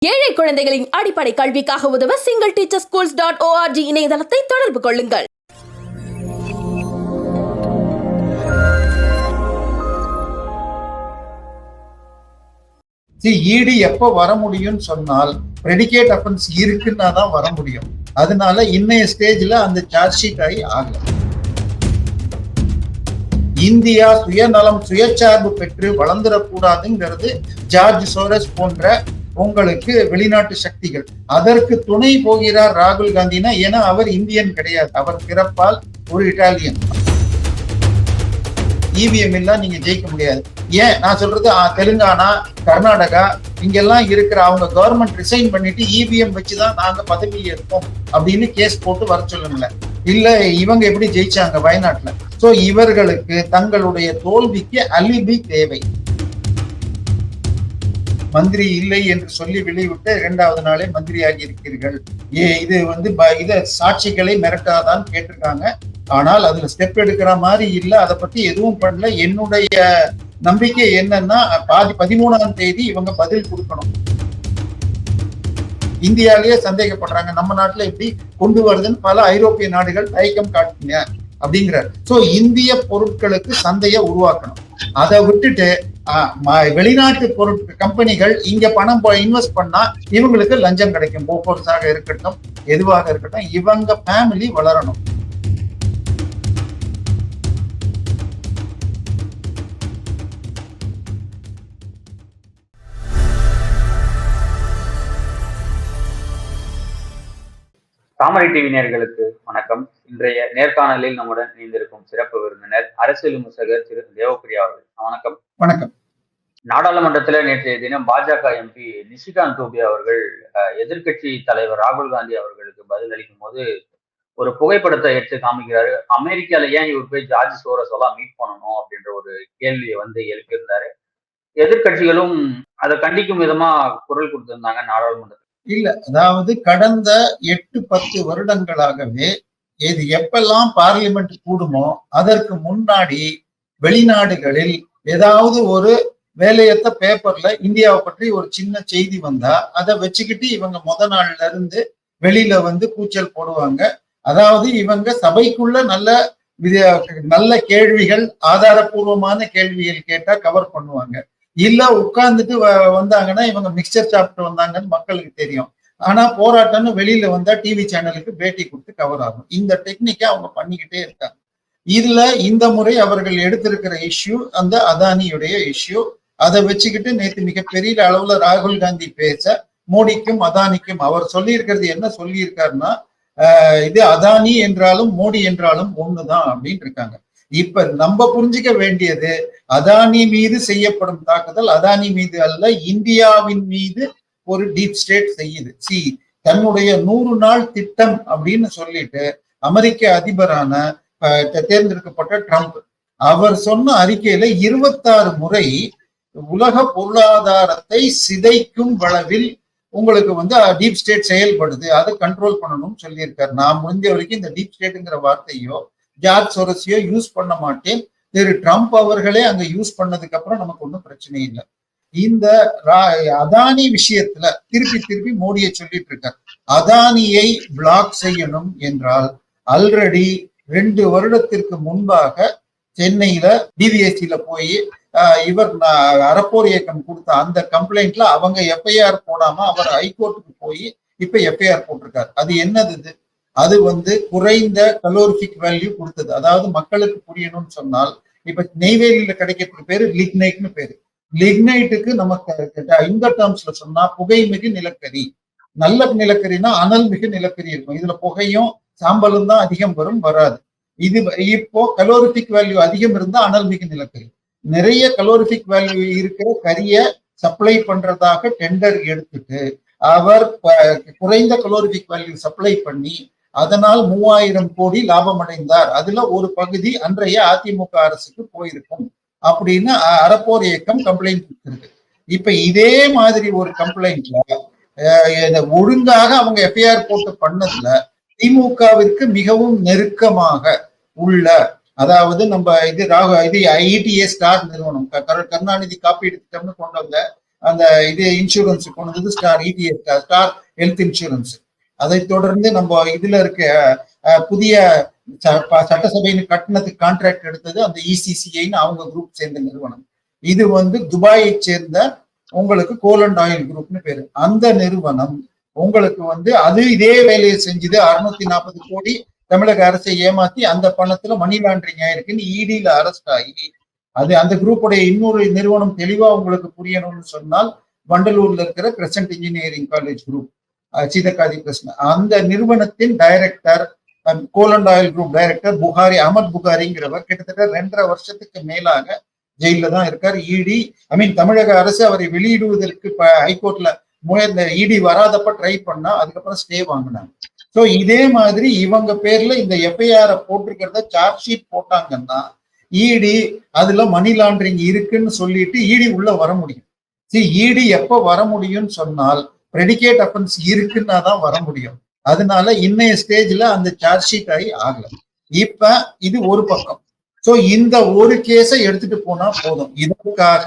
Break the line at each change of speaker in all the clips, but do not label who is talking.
ஏழை குழந்தைகளின் அடிப்படை கல்விக்காக உதவ singleteacherschools.org இணையதளத்தை தொடர்பு கொள்ளுங்கள்.
ஈடி எப்ப வர முடியும்னு சொன்னால் பிரெடிகேட் அஃபென்ஸ் இருக்குன்னா தான் வர முடியும். அதனால இன்னைய ஸ்டேஜ்ல அந்த சார்ஜ் ஷீட் ஆகி ஆகல. இந்தியா சுயநலம் சுயசார்பு பெற்று வளர்ந்துடக்கூடாதுங்கிறது ஜார்ஜ் சோரஸ் போன்ற உங்களுக்கு வெளிநாட்டு சக்திகள். அதற்கு துணை போகிறார் ராகுல் காந்தினா, ஏன்னா அவர் இந்தியன் கிடையாது, அவர் பிறப்பால் ஒரு இட்டாலியன். இவிஎம் எல்லாம் நீங்க ஜெயிக்க முடியாது. ஏன் நான் சொல்றது, தெலுங்கானா கர்நாடகா இங்கெல்லாம் இருக்கிற அவங்க கவர்மெண்ட் ரிசைன் பண்ணிட்டு இவிஎம் வச்சுதான் நாங்க பதவியில் இருக்கோம் அப்படின்னு கேஸ் போட்டு வர சொல்லுங்களேன். இல்ல இவங்க எப்படி ஜெயிச்சாங்க வயநாட்டுல? சோ இவர்களுக்கு தங்களுடைய தோல்விக்கு அலிபி தேவை. மந்திரி இல்லை என்று சொல்லி வெளிவிட்டு 2வது நாளே மந்திரி ஆகி இருக்கிறீர்கள். இது இத சாட்சிகளை மிரட்டாதான் கேட்டிருக்காங்க. ஆனால் அதுல ஸ்டெப் எடுக்கிற மாதிரி இல்ல, அதை பத்தி எதுவும் பண்ணல. என்னுடைய நம்பிக்கை என்னன்னா 13ஆம் தேதி இவங்க பதில் கொடுக்கணும். இந்தியாலேயே சந்தேகப்படுறாங்க, நம்ம நாட்டுல எப்படி கொண்டு வருதுன்னு பல ஐரோப்பிய நாடுகள் தயக்கம் காட்டுங்க அப்படிங்கிறார். சோ இந்திய பொருட்களுக்கு சந்தையை உருவாக்கணும். அதை விட்டுட்டு வெளிநாட்டு பொருட்கள் கம்பெனிகள் இங்க பணம் இன்வெஸ்ட் பண்ணா இவங்களுக்கு லஞ்சம் கிடைக்கும். போஃபோர்ஸாக இருக்கட்டும், எதுவாக இருக்கட்டும், இவங்க ஃபேமிலி வளரணும்.
தாமரை டிவி நேயர்களுக்கு வணக்கம். இன்றைய நேர்காணலில் நம்முடன் இணைந்திருக்கும் சிறப்பு விருந்தினர் அரசியல் விமர்சகர் திரு தேவப்பிரியா அவர்கள். வணக்கம்.
வணக்கம்.
நாடாளுமன்றத்துல நேற்றைய தினம் பாஜக எம்பி நிஷிகாந்த் தூபே அவர்கள் எதிர்கட்சி தலைவர் ராகுல் காந்தி அவர்களுக்கு பதில் அளிக்கும் போது ஒரு புகைப்படத்தை எடுத்து காமிக்கிறாரு. அமெரிக்கால ஏன் இவர் போய் ஜார்ஜ் சோரஸ் எல்லாம் மீட் பண்ணணும் அப்படின்ற ஒரு கேள்வியை எழுப்பியிருந்தாரு. எதிர்கட்சிகளும் அதை கண்டிக்கும் விதமா குரல் கொடுத்திருந்தாங்க நாடாளுமன்றத்தில்.
இல்ல, அதாவது கடந்த 8-10 வருடங்களாகவே இது எப்பெல்லாம் பார்லிமெண்ட் கூடுமோ அதற்கு முன்னாடி வெளிநாடுகளில் ஏதாவது ஒரு வேலையத்த பேப்பர்ல இந்தியாவை பற்றி ஒரு சின்ன செய்தி வந்தா அதை வச்சுக்கிட்டு இவங்க நாள்ல இருந்து வெளியில கூச்சல் போடுவாங்க. அதாவது இவங்க சபைக்குள்ள நல்ல கேள்விகள், ஆதாரபூர்வமான கேள்விகள் கேட்டா கவர் பண்ணுவாங்க. இல்ல உட்கார்ந்துட்டு வந்தாங்கன்னா இவங்க மிக்சர் சாப்பிட்டு வந்தாங்கன்னு மக்களுக்கு தெரியும். ஆனா போராட்டம்னு வெளியில வந்தா டிவி சேனலுக்கு பேட்டி கொடுத்து கவர் ஆகும். இந்த டெக்னிக்கை அவங்க பண்ணிக்கிட்டே இருக்காங்க. இதுல இந்த முறை அவர்கள் எடுத்திருக்கிற இஷ்யூ அந்த அதானியுடைய இஷ்யூ. அதை வச்சுக்கிட்டு நேற்று மிகப்பெரிய அளவுல ராகுல் காந்தி பேச மோடிக்கும் அதானிக்கும் அவர் சொல்லி இருக்கிறது என்ன சொல்லி இருக்காருன்னா, இது அதானி என்றாலும் மோடி என்றாலும் ஒண்ணுதான் அப்படின்னு இருக்காங்க. இப்ப நம்ம புரிஞ்சுக்க வேண்டியது, அதானி மீது செய்யப்படும் தாக்குதல் அதானி மீது அல்ல, இந்தியாவின் மீது ஒரு டீப் ஸ்டேட் செய்யுது. தன்னுடைய 100 நாள் திட்டம் அப்படின்னு சொல்லிட்டு அமெரிக்க அதிபரான தேர்ந்தெடுக்கப்பட்ட ட்ரம்ப் அவர் சொன்ன அறிக்கையில 26 முறை உலக பொருளாதாரத்தை சிதைக்கும் அளவில் உங்களுக்கு டீப் ஸ்டேட் செயல்படுது, அதை கண்ட்ரோல் பண்ணணும்னு சொல்லியிருக்காரு. நான் முடிஞ்ச வரைக்கும் இந்த டீப் ஸ்டேட்டுங்கிற வார்த்தையோ ஜார்ஜ் சோரஸையோ யூஸ் பண்ண மாட்டேன். திரு ட்ரம்ப் அவர்களே அங்க யூஸ் பண்ணதுக்கு அப்புறம் நமக்கு ஒன்றும் பிரச்சனை இல்லை. இந்த அதானி விஷயத்துல திருப்பி மோடியை சொல்லிட்டு இருக்கார். அதானியை பிளாக் செய்யணும் என்றால் ஆல்ரெடி 2 வருடத்திற்கு முன்பாக சென்னையில டிவிஎஸ்சில போய் இவர் அறப்போர் இயக்கம் கொடுத்த அந்த கம்ப்ளைண்ட்ல அவங்க எஃப்ஐஆர் போடாம அவர் ஹைகோர்ட்டுக்கு போய் இப்ப எஃப்ஐஆர் போட்டிருக்காரு. அது என்னது? அது குறைந்த கலோரிஃபிக் வேல்யூ கொடுத்தது. அதாவது மக்களுக்கு புரியணும்னு சொன்னால், இப்ப நெய்வேலியில கிடைக்கிறதுக்கு பேரு லிக்னைட்னு பேரு. லிக்னைட்டுக்கு நமக்கு இந்த டேர்ம்ஸ்ல சொன்னா புகைமிகு நிலக்கரி. நல்ல நிலக்கரினா அனல் மிகு நிலக்கரி இருக்கும். இதுல புகையும் சாம்பலும் தான் அதிகம் வராது. இது இப்போ கலோரிஃபிக் வேல்யூ அதிகம் இருந்தா அனல் மிகு நிலக்கரி. நிறைய கலோரிஃபிக் வேல்யூ இருக்கிற கரிய சப்ளை பண்றதாக டெண்டர் எடுத்துட்டு அவர் குறைந்த கலோரிஃபிக் வேல்யூ சப்ளை பண்ணி அதனால் 3000 கோடி லாபம் அடைந்தார். அதுல ஒரு பகுதி அன்றைய அதிமுக அரசுக்கு போயிருக்கும் அப்படின்னு அறப்போர் இயக்கம் கம்ப்ளைண்ட் கொடுத்திருக்கு. இப்ப இதே மாதிரி ஒரு கம்ப்ளைண்ட்ல ஒழுங்காக அவங்க எஃப்ஐஆர் போட்டு பண்ணதுல திமுகவிற்கு மிகவும் நெருக்கமாக உள்ள, அதாவது நம்ம இது ஐடிஏ ஸ்டார் நிறுவனம் கருணாநிதி காப்பீடு திட்டம்னு கொண்டு வந்த அந்த இது இன்சூரன்ஸ் கொண்டு வந்தது star ETS, star health insurance. அதை தொடர்ந்து நம்ம இதுல இருக்க புதிய சட்டசபையின் கட்டணத்துக்கு கான்ட்ராக்ட் எடுத்தது அந்த இசிசிஐன்னு அவங்க குரூப் சேர்ந்த நிறுவனம். இது வந்து துபாயை சேர்ந்த உங்களுக்கு கோலண்ட் ஆயில் குரூப்னு பேரு. அந்த நிறுவனம் உங்களுக்கு வந்து அது இதே வேலையை செஞ்சது. 640 கோடி தமிழக அரசை ஏமாத்தி அந்த பணத்துல மணி லாண்டரிங் ஆயிருக்குன்னு இடியில அரெஸ்ட் ஆகி, அது அந்த குரூப்புடைய இன்னொரு நிறுவனம் தெளிவா உங்களுக்கு புரியணும்னு சொன்னால் வண்டலூர்ல இருக்கிற crescent engineering college group, Seethakathi Krishnan, அந்த நிறுவனத்தின் டைரக்டர், கோலண்ட் oil group director Buhari, Amar புகாரிங்கிறவர் கிட்டத்தட்ட 2.5 வருஷத்துக்கு மேலாக ஜெயில தான் இருக்கார். இடி தமிழக அரசு அவரை வெளியிடுவதற்கு ஹைகோர்ட்ல இந்த இடி வராதப்ப ட்ரை பண்ணா அதுக்கப்புறம் ஸ்டே வாங்கினாங்க. சோ இதே மாதிரி இவங்க பேர்ல இந்த எஃப்ஐஆர் போட்டிருக்கிறத சார்ஜ் ஷீட் போட்டாங்கன்னா இடி அதுல மணி லாண்டரிங் இருக்குன்னு சொல்லிட்டு இடி உள்ள வர முடியும். இடி எப்ப வர முடியும்னு சொன்னால் பிரெடிகேட் அஃபென்ஸ் இருக்குன்னா தான் வர முடியும். அதனால இன்னைய ஸ்டேஜ்ல அந்த சார்ஜ் ஷீட் ஆகி ஆகல. இப்ப இது ஒரு பக்கம். சோ இந்த ஒரு கேஸை எடுத்துட்டு போனா போதும். இதற்காக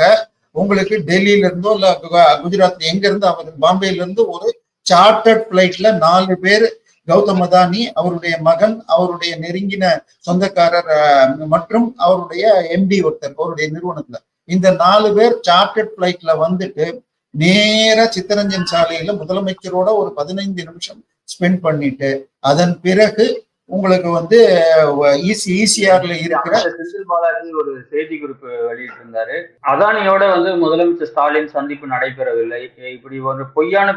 உங்களுக்கு டெல்லியில இருந்தோ இல்ல குஜராத்ல எங்க இருந்து அவர் பாம்பேல இருந்து ஒரு சார்ட்டர்ட் பிளைட்ல 4 பேர், கௌதம் அதானி, அவருடைய மகன், அவருடைய நெருங்கின சொந்தக்காரர் மற்றும் அவருடைய எம்டி ஒருத்தர் அவருடைய நிறுவனத்துல, இந்த 4 பேர் சார்ட்டர்ட் பிளைட்ல வந்துட்டு நேர சித்தரஞ்சன் சாலையில முதலமைச்சரோட ஒரு 15 நிமிஷம் ஸ்பெண்ட் பண்ணிட்டு அதன் பிறகு உங்களுக்கு வந்து ஈசிஆர்ல இருக்கிற
செந்தில் பாலாஜி ஒரு செய்தி குறிப்பு வெளியிட்டிருந்தாரு. அதானியோட வந்து முதலமைச்சர் ஸ்டாலின் சந்திப்பு நடைபெறவில்லை, இப்படி ஒரு பொய்யான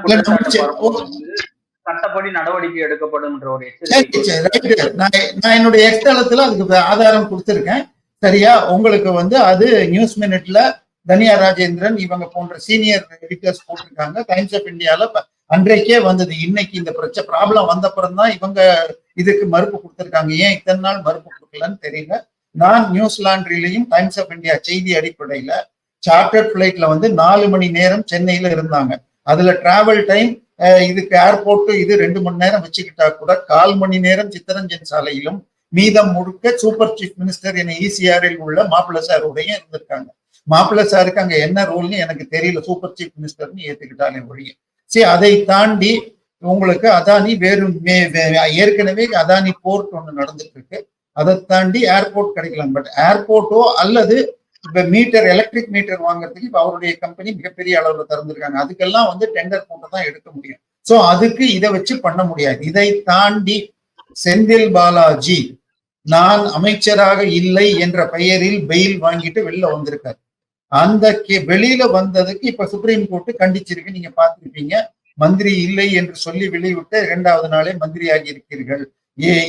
சட்டப்படி நடவடிக்கை எடுக்கப்படும் ஒரு எச்சரிக்கை
நான் என்னுடைய எக்ஸ்தலத்துல அதுக்கு ஆதாரம் கொடுத்திருக்கேன். சரியா? உங்களுக்கு வந்து அது நியூஸ் மினிட்ல தனியா ராஜேந்திரன் இவங்க போன்ற சீனியர் எடிட்டர்ஸ் போட்டிருக்காங்க. டைம்ஸ் ஆஃப் இந்தியால அன்றைக்கே வந்தது. இன்னைக்கு இந்த ப்ராப்ளம் வந்தப்புறம் தான் இவங்க இதுக்கு மறுப்பு கொடுத்திருக்காங்க. ஏன் இத்தனை நாள் மறுப்பு கொடுக்கலன்னு தெரியல. நான் நியூஸ் லாண்ட்ரிலையும் டைம்ஸ் ஆஃப் இந்தியா செய்தி அடிப்படையில சார்ட்டர்ட் பிளைட்ல வந்து 4 மணி நேரம் சென்னையில இருந்தாங்க. அதுல டிராவல் டைம் இதுக்கு ஏர்போர்ட் இது 2 மணி நேரம் வச்சுக்கிட்டா கூட 1/4 மணி நேரம் சித்தரஞ்சன் சாலையிலும் மீதம் முழுக்க சூப்பர் சீஃப் மினிஸ்டர் என இசிஆரில் உள்ள மாப்பிள்ள சாரோடைய இருந்திருக்காங்க. மாப்பிள்ள சாருக்கு அங்க என்ன ரோல்னு எனக்கு தெரியல, சூப்பர் சீஃப் மினிஸ்டர்னு ஏத்துக்கிட்டாலே ஒழிய. சரி, அதை தாண்டி உங்களுக்கு அதானி ஏற்கனவே அதானி போர்ட் ஒண்ணு நடந்துட்டு இருக்கு. அதை தாண்டி ஏர்போர்ட் கிடைக்கலாம். பட் ஏர்போர்ட்டோ அல்லது இப்ப மீட்டர், எலக்ட்ரிக் மீட்டர் வாங்குறதுக்கு இப்ப அவருடைய கம்பெனி மிகப்பெரிய அளவுல திறந்திருக்காங்க. அதுக்கெல்லாம் வந்து டெண்டர் போட்டு தான் எடுக்க முடியும். சோ அதுக்கு இதை வச்சு பண்ண முடியாது. இதை தாண்டி செந்தில் பாலாஜி நான் அமைச்சராக இல்லை என்ற பெயரில் பெயில் வாங்கிட்டு வெளில வந்திருக்காரு. அந்த வெளியில வந்ததுக்கு இப்ப சுப்ரீம் கோர்ட் கண்டிச்சிருக்கு. நீங்க பார்த்திருப்பீங்க. மந்திரி இல்லை என்று சொல்லி வெளிவிட்டு 2வது நாளே மந்திரி ஆகி இருக்கிறீர்கள்.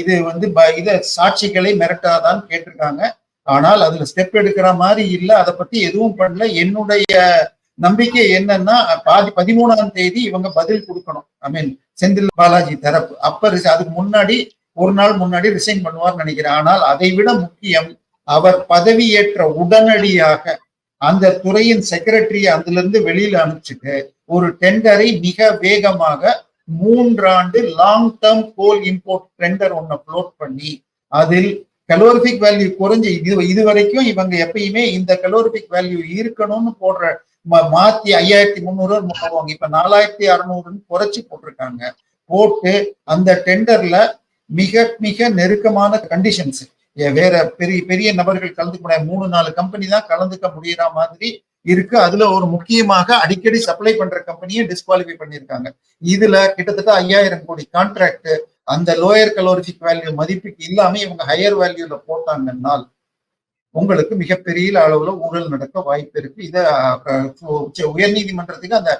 இது வந்து இத சாட்சிகளை மிரட்டாதான் கேட்டிருக்காங்க. ஆனால் அதுல ஸ்டெப் எடுக்கிற மாதிரி இல்ல. அதை பத்தி எதுவும் பண்ணல. என்னுடைய நம்பிக்கை என்னன்னா 13ஆம் தேதி இவங்க பதில் கொடுக்கணும். செந்தில் பாலாஜி தரப்பு. அப்ப அதுக்கு முன்னாடி ஒரு நாள் முன்னாடி ரிசைன் பண்ணுவார்னு நினைக்கிறேன். ஆனால் அதை விட முக்கியம், அவர் பதவியேற்ற உடனடியாக அந்த துறையின் செக்ரட்டரியை அதுல இருந்து வெளியில அனுப்பிச்சுட்டு ஒரு டெண்டரை மிக வேகமாக 3 ஆண்டு long term goal import tender ஒன்ன ஃப்ளோட் பண்ணி அதில் கலோரிபிக் வேல்யூ குறைஞ்சு இது வரைக்கும் இவங்க எப்பயுமே இந்த கலோரிபிக் வேல்யூ இருக்கணும்னு போடுற மாத்தி 5300 போடுவாங்க. இப்ப 4600 குறைச்சி போட்டிருக்காங்க. போட்டு அந்த டெண்டர்ல மிக மிக நெருக்கமான கண்டிஷன்ஸ், வேற பெரிய பெரிய நபர்கள் கலந்துக்க முடியாது. 3-4 கம்பெனி தான் கலந்துக்க முடியற மாதிரி இருக்கு. அதுல ஒரு முக்கியமாக அடிக்கடி சப்ளை பண்ற கம்பெனியை டிஸ்குவாலிஃபை பண்ணிருக்காங்க. இதுல கிட்டத்தட்ட 5000 கோடி கான்ட்ராக்ட் அந்த லோயர் கலோரிபிக் வேல்யூ மதிப்புக்கு இல்லாம இவங்க ஹையர் வேல்யூல போட்டாங்கன்னால் உங்களுக்கு மிகப்பெரிய அளவுல ஊழல் நடக்க வாய்ப்பு இருக்கு. இத உயர்நீதிமன்றத்துக்கு அந்த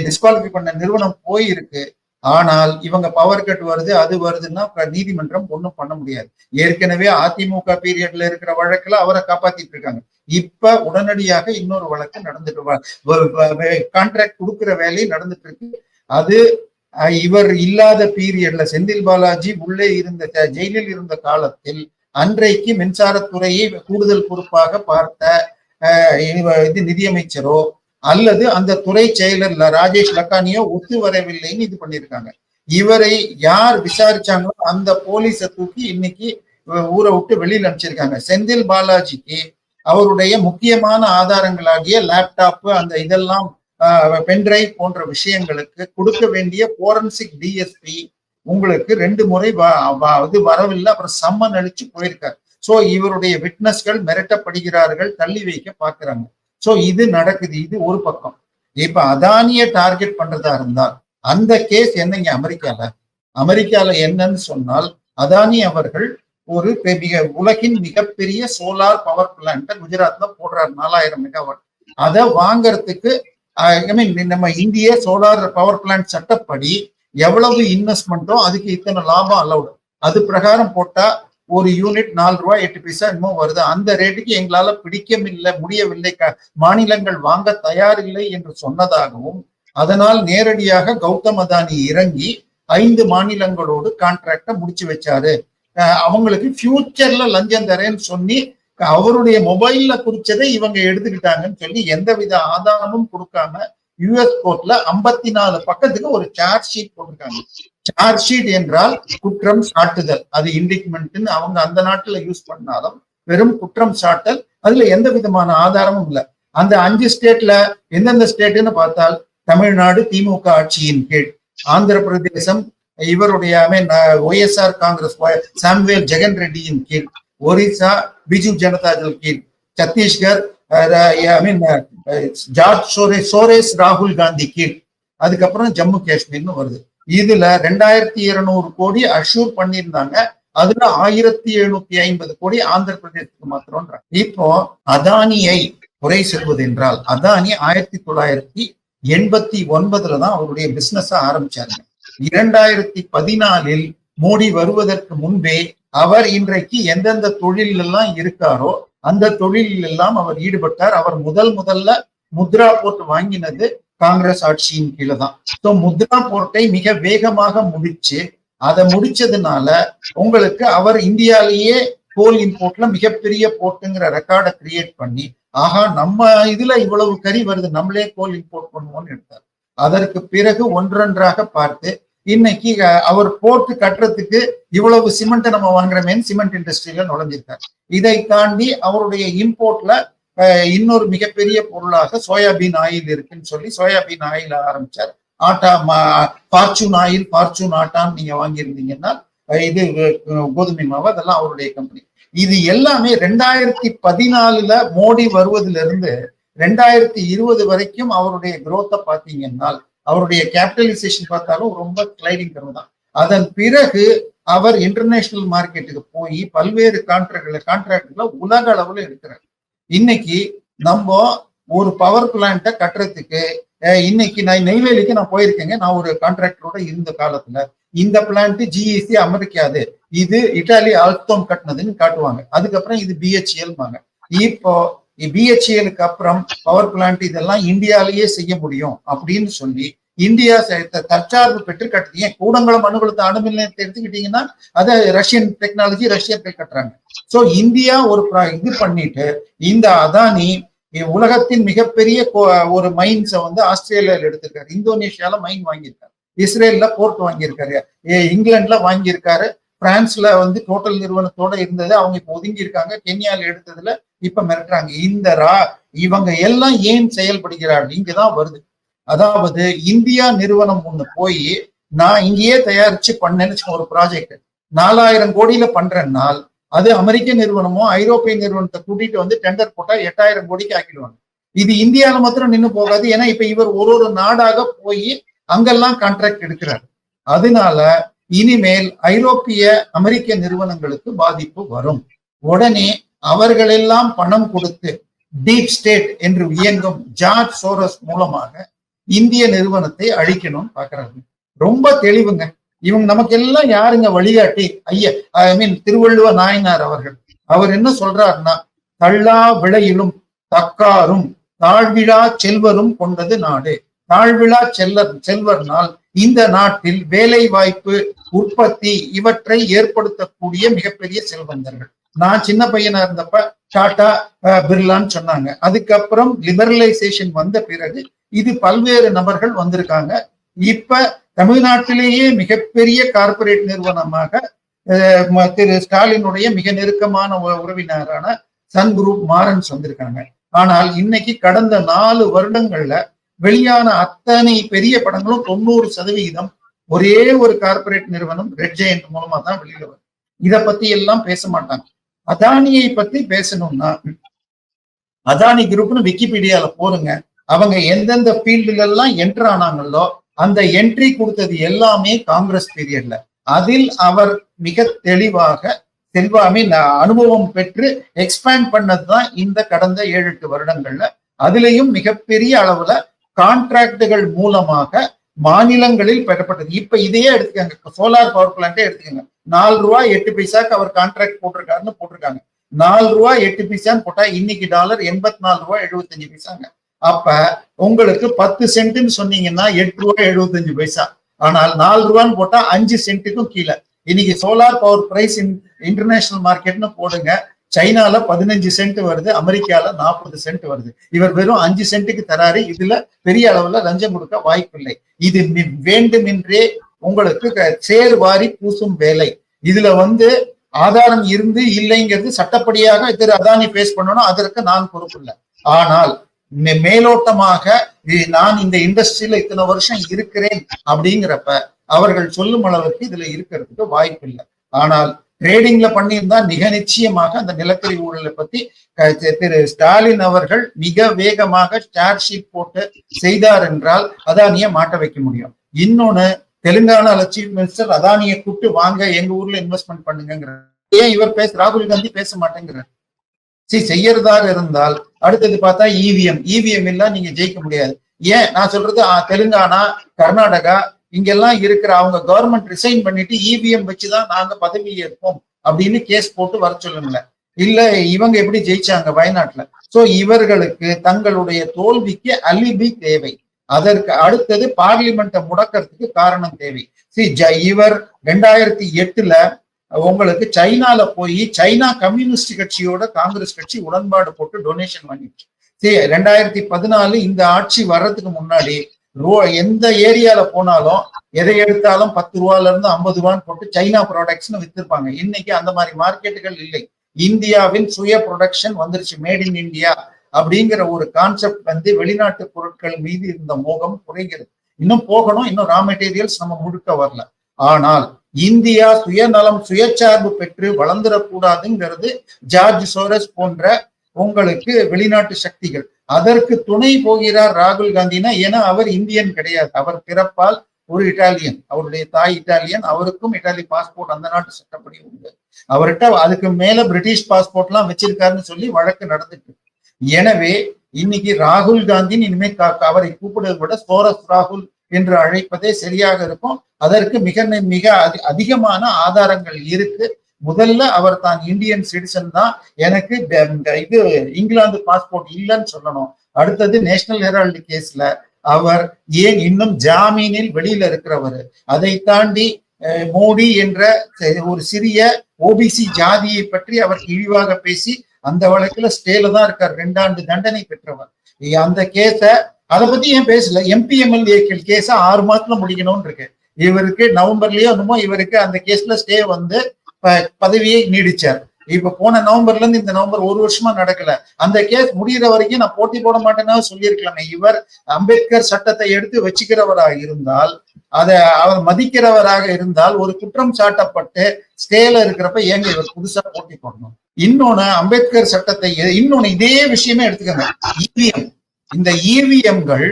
டிஸ்குவாலிஃபை பண்ண நிறுவனம் போயிருக்கு. ஆனால் இவங்க பவர் கட் வருது அது வருதுன்னா நீதிமன்றம் ஒண்ணும் பண்ண முடியாது. ஏற்கனவே அதிமுக பீரியட்ல இருக்கிற வழக்குல அவரை காப்பாத்திட்டு இருக்காங்க. இப்ப உடனடியாக இன்னொரு வழக்கு நடந்துட்டு கான்ட்ராக்ட் கொடுக்கிற வேலை நடந்துட்டு இருக்கு. அது இவர் இல்லாத பீரியட்ல செந்தில் பாலாஜி உள்ளே இருந்த ஜெயிலில் இருந்த காலத்தில் அன்றைக்கு மின்சாரத்துறையை கூடுதல் பொறுப்பாக பார்த்த நிதியமைச்சரோ அல்லது அந்த துறை செயலர் ராஜேஷ் லக்கானியோ ஒத்து வரவில்லைன்னு இது பண்ணிருக்காங்க. இவரை யார் விசாரிச்சாங்களோ அந்த போலீஸை தூக்கி இன்னைக்கு ஊரை விட்டு வெளியில அனுப்பிச்சிருக்காங்க. செந்தில் பாலாஜிக்கு அவருடைய முக்கியமான ஆதாரங்களாகிய லேப்டாப் அந்த இதெல்லாம் பென்டிரைவ் போன்ற விஷயங்களுக்கு கொடுக்க வேண்டிய போரன்சிக் டிஎஸ்பி உங்களுக்கு 2 முறை வரவில்லை, அப்புறம் சம்மன் அளிச்சு போயிருக்காரு. சோ இவருடைய விட்னஸ்கள் மிரட்டப்படுகிறார்கள், தள்ளி வைக்க பாக்குறாங்க. சோ இது நடக்குது. இது ஒரு பக்கம். இப்ப அதானிய டார்கெட் பண்றதா இருந்தால் அந்த கேஸ் என்னங்க அமெரிக்கால என்னன்னு சொன்னால், அதானி அவர்கள் ஒரு உலகின் மிகப்பெரிய சோலார் பவர் பிளான்ட் குஜராத்ல போடுறாரு, 4000 மெகாவாட். அதை வாங்கறதுக்கு நம்ம இந்திய சோலார் பவர் பிளான்ட் சட்டப்படி எவ்வளவு இன்வெஸ்ட்மெண்ட்டோ அதுக்கு இத்தனை லாபம் அலௌடு. அது பிரகாரம் போட்டா ஒரு யூனிட் 4 ரூபாய் 8 பைசா இன்னும் வருது. அந்த ரேட்டுக்கு எங்களால முடியவில்லை, மாநிலங்கள் வாங்க தயாரில்லை என்று சொன்னதாகவும், அதனால் நேரடியாக கௌதம் அதானி இறங்கி 5 மாநிலங்களோடு கான்ட்ராக்ட முடிச்சு வச்சாரு. அவங்களுக்கு ஃபியூச்சர்ல லஞ்சம் தரேன்னு சொல்லி அவருடைய மொபைல்ல குறிச்சதை இவங்க எடுத்துக்கிட்டாங்கன்னு சொல்லி எந்தவித ஆதாரமும் கொடுக்காம யுஎஸ் கோர்ட்ல 54 பக்கத்துக்கு ஒரு சார்ஜ் ஷீட் போட்டிருக்காங்க. சார்ஜ் ஷீட் என்றால் குற்றம் சாட்டுதல். அது இண்டிக்மெண்ட்னு அவங்க அந்த நாட்டுல யூஸ் பண்ணாலும் வெறும் குற்றம் சாட்டல், அதுல எந்த விதமான ஆதாரமும் இல்லை. அந்த 5 ஸ்டேட்ல எந்தெந்த ஸ்டேட்னு பார்த்தால், தமிழ்நாடு திமுக ஆட்சியின் கீழ், ஆந்திர பிரதேசம் இவருடைய ஒய்எஸ்ஆர் காங்கிரஸ் சாம்வேல் ஜெகன் ரெட்டியின் கீழ், ஒரிசா பிஜு ஜனதா தள் கீழ், சத்தீஸ்கர் ஜார்ஜ் சோரேஸ் ராகுல் காந்தி கீழ், அதுக்கப்புறம் ஜம்மு காஷ்மீர்னு வருது. இதுல 2200 கோடி அஷூர் பண்ணியிருந்தாங்க. அதுல 1750 கோடி ஆந்திர பிரதேசத்துக்கு மாத்திரம். இப்போ அதானியை குறை சொல்வது என்றால், அதானி 1989 தான் அவருடைய பிசினஸ் ஆரம்பிச்சாருங்க. 2014 மோடி வருவதற்கு முன்பே அவர் இன்றைக்கு எந்தெந்த தொழில் எல்லாம் இருக்காரோ அந்த தொழிலில் எல்லாம் அவர் ஈடுபட்டார். அவர் முதல்ல முத்ரா போர்ட் வாங்கினது காங்கிரஸ் ஆட்சியின் கீழே தான். ஸோ முத்ரா போர்ட்டை மிக வேகமாக முடிச்சு, அதை முடிச்சதுனால உங்களுக்கு அவர் இந்தியாலேயே கோல் இம்போர்ட்ல மிகப்பெரிய போர்ட்டுங்கிற ரெக்கார்டை கிரியேட் பண்ணி, ஆஹா நம்ம இதுல இவ்வளவு கறி வருது, நம்மளே கோல் இம்போர்ட் பண்ணுவோம்னு எடுத்தார். அதற்கு பிறகு ஒன்றொன்றாக பார்த்து இன்னைக்கு அவர் போர்ட் கட்டுறதுக்கு இவ்வளவு சிமெண்ட் நம்ம வாங்குறமேன்னு சிமெண்ட் இண்டஸ்ட்ரியில நுழைஞ்சிருக்காரு. இதை தாண்டி அவருடைய இம்போர்ட்ல இன்னொரு மிகப்பெரிய பொருளாக சோயாபீன் ஆயில் இருக்குன்னு சொல்லி சோயாபீன் ஆயில் ஆரம்பிச்சார். ஆட்டா ஃபார்ச்சூன் ஆயில், ஃபார்ச்சூன் ஆட்டான்னு நீங்க வாங்கியிருந்தீங்கன்னா இது கோதுமை மாவு, அதெல்லாம் அவருடைய கம்பெனி. இது எல்லாமே 2014 மோடி வருவதிலிருந்து இருந்து 2020 வரைக்கும் அவருடைய குரோத்தை பார்த்தீங்கன்னா, அவருடைய கேபிட்டலைசேஷன் பார்த்தாலும் ரொம்ப ஸ்லைடிங் கர்வ் தான். அதன் பிறகு அவர் இன்டர்நேஷனல் மார்க்கெட்டுக்கு போய் பல்வேறு கான்ட்ராக்ட்களை உலக அளவுல எடுக்கிறார். இன்னைக்கு நம்ம ஒரு பவர் பிளான்ட்டை கட்டுறதுக்கு, இன்னைக்கு நான் நெய்வேலிக்கு நான் போயிருக்கேங்க. நான் ஒரு கான்ட்ராக்டரோட இருந்த காலத்துல இந்த பிளான்ட் ஜிஇசி அமெரிக்காது, இது இட்டாலி ஆல்ஸ்டோம் கட்டினதுன்னு காட்டுவாங்க. அதுக்கப்புறம் இது பிஹெச்எல் வாங்க. இப்போ பிஹெச்எலுக்கு அப்புறம் பவர் பிளான்ட் இதெல்லாம் இந்தியாலேயே செய்ய முடியும் அப்படின்னு சொல்லி இந்தியா தற்சார்பு பெற்று கட்டுறீங்க. கூடங்குளம் அணுகுளத்தை அணு நிலையத்தை எடுத்துக்கிட்டீங்கன்னா அதை ரஷ்யன் டெக்னாலஜி, ரஷ்யர்கள் கட்டுறாங்க. சோ இந்தியா ஒரு இது பண்ணிட்டு, இந்த அதானி உலகத்தின் மிகப்பெரிய ஒரு மைன்ஸை ஆஸ்திரேலியால எடுத்திருக்காரு, இந்தோனேஷியால மைன் வாங்கியிருக்காரு, இஸ்ரேல்ல போர்ட் வாங்கியிருக்காரு, இங்கிலாந்துல வாங்கியிருக்காரு, பிரான்ஸ்ல டோட்டல் நிறுவனத்தோட இருந்தது, அவங்க இப்ப ஒதுங்கி இருக்காங்க. கென்யால எடுத்ததுல இப்ப மிரட்டுறாங்க. இவங்க எல்லாம் ஏன் செயல்படுகிறார்கள் இங்கதான் வருது. அதாவது இந்தியா நிறுவனம் ஒண்ணு போய் நான் இங்கேயே தயாரிச்சு பண்ணேன்னு ஒரு ப்ராஜெக்ட் 4000 கோடியில பண்றேன்னால், அது அமெரிக்க நிறுவனமோ ஐரோப்பிய நிறுவனத்தை கூட்டிட்டு டெண்டர் போட்டா 8000 கோடிக்கு ஆக்கிடுவாங்க. இது இந்தியாவில மாத்திரம் நின்று போகாது. ஏன்னா இப்ப இவர் ஒரு நாடாக போய் அங்கெல்லாம் கான்ட்ராக்ட் எடுக்கிறார். அதனால இனிமேல் ஐரோப்பிய அமெரிக்க நிறுவனங்களுக்கு பாதிப்பு வரும். உடனே அவர்களெல்லாம் பணம் கொடுத்து டீப் ஸ்டேட் என்று இயங்கும் ஜார்ஜ் சோரஸ் மூலமாக இந்திய நிறுவனத்தை அழிக்கணும்னு பாக்குறாங்க. ரொம்ப தெளிவுங்க. இவங்க நமக்கு எல்லாம் யாருங்க வழிகாட்டி? திருவள்ளுவர் நாயனார் அவர்கள். அவர் என்ன சொல்றாருன்னா, தள்ளா விளையிலும் தக்காரும் தாழ்விழா செல்வரும் கொண்டது நாடு. தாழ்விழா செல்வர்னால் இந்த நாட்டில் வேலை வாய்ப்பு, உற்பத்தி இவற்றை ஏற்படுத்தக்கூடிய மிகப்பெரிய செல்வந்தர்கள். நான் சின்ன பையனா இருந்தப்ப டாடா பிர்லான்னு சொன்னாங்க. அதுக்கப்புறம் லிபரலைசேஷன் வந்த பிறகு இது பல்வேறு நபர்கள் வந்திருக்காங்க. இப்ப தமிழ்நாட்டிலேயே மிகப்பெரிய கார்பரேட் நிறுவனமாக திரு ஸ்டாலினுடைய மிக நெருக்கமான உறவினரான சன் குரூப் மாரன்ஸ் வந்திருக்காங்க. ஆனால் இன்னைக்கு கடந்த 4 வருடங்கள்ல வெளியான அத்தனை பெரிய படங்களும் 90% ஒரே ஒரு கார்பரேட் நிறுவனம் ரெட் ஜெயண்ட் மூலமா தான் வெளியில வரும். இத பத்தி எல்லாம் பேச மாட்டாங்க. அதானியை பத்தி பேசணும்னா அதானி குரூப்னு விக்கிபீடியால போடுங்க. அவங்க எந்தெந்த ஃபீல்டுல எல்லாம் என்டர் ஆனாங்களோ அந்த என்ட்ரி கொடுத்தது எல்லாமே காங்கிரஸ் பீரியட்ல. அதில் அவர் மிக தெளிவாக அனுபவம் பெற்று எக்ஸ்பேண்ட் பண்ணதுதான் இந்த கடந்த 7-8 வருடங்கள்ல. அதுலயும் மிகப்பெரிய அளவுல கான்ட்ராக்டுகள் மூலமாக மாநிலங்களில் பெறப்பட்டது. இப்ப இதையே எடுத்துக்கங்க, சோலார் பவர் பிளான்ட்டே எடுத்துக்கங்க. $4.08 அவர் கான்ட்ராக்ட் போட்டிருக்காங்க. $4.08 போட்டா இன்னைக்கு டாலர் $84.75. அப்ப உங்களுக்கு 10 சென்ட்னு சொன்னீங்கன்னா $8.75. ஆனால் $4 போட்டா 5 சென்ட்டுக்கும் கீழே. இன்னைக்கு சோலார் பவர் பிரைஸ் இன்டர்நேஷனல் மார்க்கெட்னு போடுங்க. சைனால 15 சென்ட் வருது, அமெரிக்கால 40 சென்ட் வருது. இவர் வெறும் 5 சென்ட்டுக்கு தராரு. இதுல பெரிய அளவுல லஞ்சம் கொடுக்க வாய்ப்பில்லை. இது வேண்டுமென்றே உங்களுக்கு சேர் வாரி பூசும் வேலை. இதுல ஆதாரம் இருந்து இல்லைங்கிறது சட்டப்படியாக திரு அதானி பேஸ் பண்ணணும். அதற்கு நான் பொறுப்பு இல்லை. ஆனால் மேலோட்டமாக நான் இந்த இண்டஸ்ட்ரியில இத்தனை வருஷம் இருக்கிறேன் அப்படிங்கிறப்ப அவர்கள் சொல்லும் அளவுக்கு இதுல இருக்கிறதுக்கு வாய்ப்பு இல்லை. ஆனால் ட்ரேடிங்ல பண்ணியிருந்தா மிக நிச்சயமாக அந்த நிலக்கரி ஊழலை பத்தி திரு ஸ்டாலின் அவர்கள் மிக வேகமாக சார்ஜ் ஷீட் போட்டு செய்தார் என்றால் அதானியை மாட்ட வைக்க முடியும். இன்னொன்னு, தெலுங்கானால சீஃப் மினிஸ்டர் அதானியை கூப்பிட்டு வாங்க எங்க ஊர்ல இன்வெஸ்ட்மெண்ட் பண்ணுங்கிற. ஏன் இவர் ராகுல் காந்தி பேச மாட்டேங்கிறார்? செய்யறதாக இருந்தால் அடுத்தது பார்த்தா இவிஎம் எல்லாம் நீங்க ஜெயிக்க முடியாது. ஏன் நான் சொல்றது, தெலுங்கானா, கர்நாடகா இங்கெல்லாம் இருக்கிற அவங்க கவர்மெண்ட் ரிசைன் பண்ணிட்டு இவிஎம் வச்சுதான் நாங்க பதவி ஏற்போம் அப்படின்னு கேஸ் போட்டு வர சொல்லுங்களேன். இல்ல இவங்க எப்படி ஜெயிச்சாங்க வயநாட்டுல? சோ இவர்களுக்கு தங்களுடைய தோல்விக்கு அலிபி தேவை. அதற்கு அடுத்தது பார்லிமெண்ட்டை முடக்கிறதுக்கு காரணம் தேவை. இவர் 2008 உங்களுக்கு சைனால போய் சைனா கம்யூனிஸ்ட் கட்சியோட காங்கிரஸ் கட்சி உடன்பாடு போட்டு டொனேஷன் வாங்கிடுச்சு. 2014 இந்த ஆட்சி வர்றதுக்கு முன்னாடி எந்த ஏரியால போனாலும் எதை எடுத்தாலும் $10 $50 போட்டு சைனா ப்ராடக்ட்ஸ்னு வித்திருப்பாங்க. இன்னைக்கு அந்த மாதிரி மார்க்கெட்டுகள் இல்லை. இந்தியாவின் சுய ப்ரொடக்ஷன் வந்துருச்சு. மேட் இன் இந்தியா அப்படிங்கிற ஒரு கான்செப்ட் வெளிநாட்டு பொருட்கள் மீது இருந்த மோகம் குறைகிறது. இன்னும் போகணும், இன்னும் ரா மெட்டீரியல்ஸ் நம்ம முழுக்க வரல. ஆனால் இந்தியா சுயநலம் சுயசார்பு பெற்று வளர்ந்துடக்கூடாதுங்கிறது ஜார்ஜ் சோரஸ் போன்ற உங்களுக்கு வெளிநாட்டு சக்திகள். அதற்கு துணை போகிறார் ராகுல் காந்தினா. ஏன்னா அவர் இந்தியன் கிடையாது. அவர் பிறப்பால் ஒரு இட்டாலியன், அவருடைய தாய் இட்டாலியன். அவருக்கும் இட்டாலி பாஸ்போர்ட் அந்த நாட்டு சட்டப்படி உண்டு. அவர்கிட்ட அதுக்கு மேல பிரிட்டிஷ் பாஸ்போர்ட் எல்லாம் வச்சிருக்காருன்னு சொல்லி வழக்கு நடந்துட்டு. எனவே இன்னைக்கு ராகுல் காந்தின்னு இனிமே அவரை கூப்பிடுவதை விட சோரஸ் ராகுல் என்று அழைப்பதே சரியாக இருக்கும். அதற்கு மிக மிக அதிகமான ஆதாரங்கள் இருக்கு. முதல்ல அவர் தான் இந்தியன் சிட்டிசன் தான், எனக்கு இது இங்கிலாந்து பாஸ்போர்ட் இல்லைன்னு சொல்லணும். அடுத்தது நேஷனல் ஹெரால்டு கேஸ்ல அவர் ஏன் இன்னும் ஜாமீனில் வெளியில இருக்கிறவர். அதை தாண்டி மோடி என்ற ஒரு சிறிய ஓபிசி ஜாதியை பற்றி அவர் இழிவாக பேசி அந்த வழக்குல ஸ்டேல தான் இருக்கார். 2 ஆண்டு தண்டனை பெற்றவர். அந்த கேஸ அதை பத்தி ஏன் பேசல? எம்பிஎம்எல்ஏக்கள் கேஸ 6 மாசத்துல முடிக்கணும்னு இருக்கு. இவருக்கு நவம்பர்லயோ என்னமோ இவருக்கு அந்த கேஸ்ல ஸ்டே பதவியை நீடிச்சார். இப்ப போன நவம்பர்ல இருந்து இந்த நவம்பர் 1 வருஷமா நடக்கல. அந்த கேஸ் முடிகிற வரைக்கும் நான் போட்டி போட மாட்டேன்னா சொல்லியிருக்கலாங்க. இவர் அம்பேத்கர் சட்டத்தை எடுத்து வச்சுக்கிறவராக இருந்தால், அதை அவர் மதிக்கிறவராக இருந்தால், ஒரு குற்றம் சாட்டப்பட்டு ஸ்டேல இருக்கிறப்ப ஏங்க இவர் புதுசா போட்டி போடணும்? இன்னொன்னு, அம்பேத்கர் சட்டத்தை இன்னொன்னு இதே விஷயமே எடுத்துக்கோங்க. இவிஎம், இந்த இவிஎம்கள்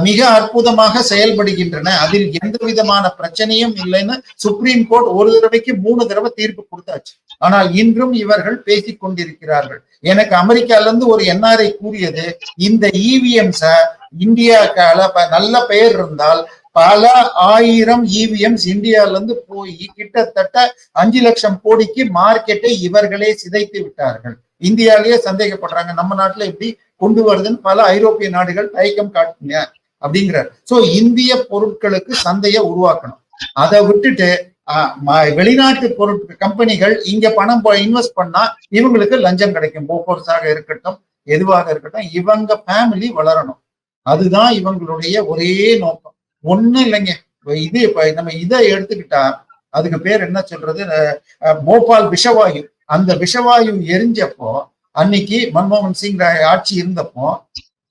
மிக அற்புதமாக செயல்படுகின்றன. அதில் எந்த விதமான பிரச்சனையும் இல்லைன்னு சுப்ரீம் கோர்ட் ஒரு தடவைக்கு 3 தடவை தீர்ப்பு கொடுத்தாச்சு. ஆனால் இன்றும் இவர்கள் பேசிக் கொண்டிருக்கிறார்கள். எனக்கு அமெரிக்கால இருந்து ஒரு என்ஆர்ஐ கூறியது, இந்த இவிஎம்ஸ இந்தியாக்கால நல்ல பெயர் இருந்தால் பல 1000 இவிஎம்ஸ் இந்தியால இருந்து போய் கிட்டத்தட்ட 5 லட்சம் கோடிக்கு மார்க்கெட்டை இவர்களே சிதைத்து விட்டார்கள். இந்தியாலேயே சந்தேகப்படுறாங்க, நம்ம நாட்டுல எப்படி கொண்டு வருதுன்னு பல ஐரோப்பிய நாடுகள் தயக்கம் காட்டுங்க அப்படிங்கிறார். சோ இந்திய பொருட்களுக்கு சந்தையை உருவாக்கணும். அதை விட்டுட்டு வெளிநாட்டு பொருட்கள் கம்பெனிகள் இங்க பணம் இன்வெஸ்ட் பண்ணா இவங்களுக்கு லஞ்சம் கிடைக்கும். போஃபோர்ஸாக இருக்கட்டும், எதுவாக இருக்கட்டும், இவங்க ஃபேமிலி வளரணும். அதுதான் இவங்களுடைய ஒரே நோக்கம். ஒண்ணும் இல்லைங்க. இது நம்ம இதை எடுத்துக்கிட்டா அதுக்கு பேர் என்ன சொல்றது, போபால் விஷவாயு. அந்த விஷவாயு எரிஞ்சப்போ அன்னைக்கு மன்மோகன் சிங் ஆட்சி இருந்தப்போ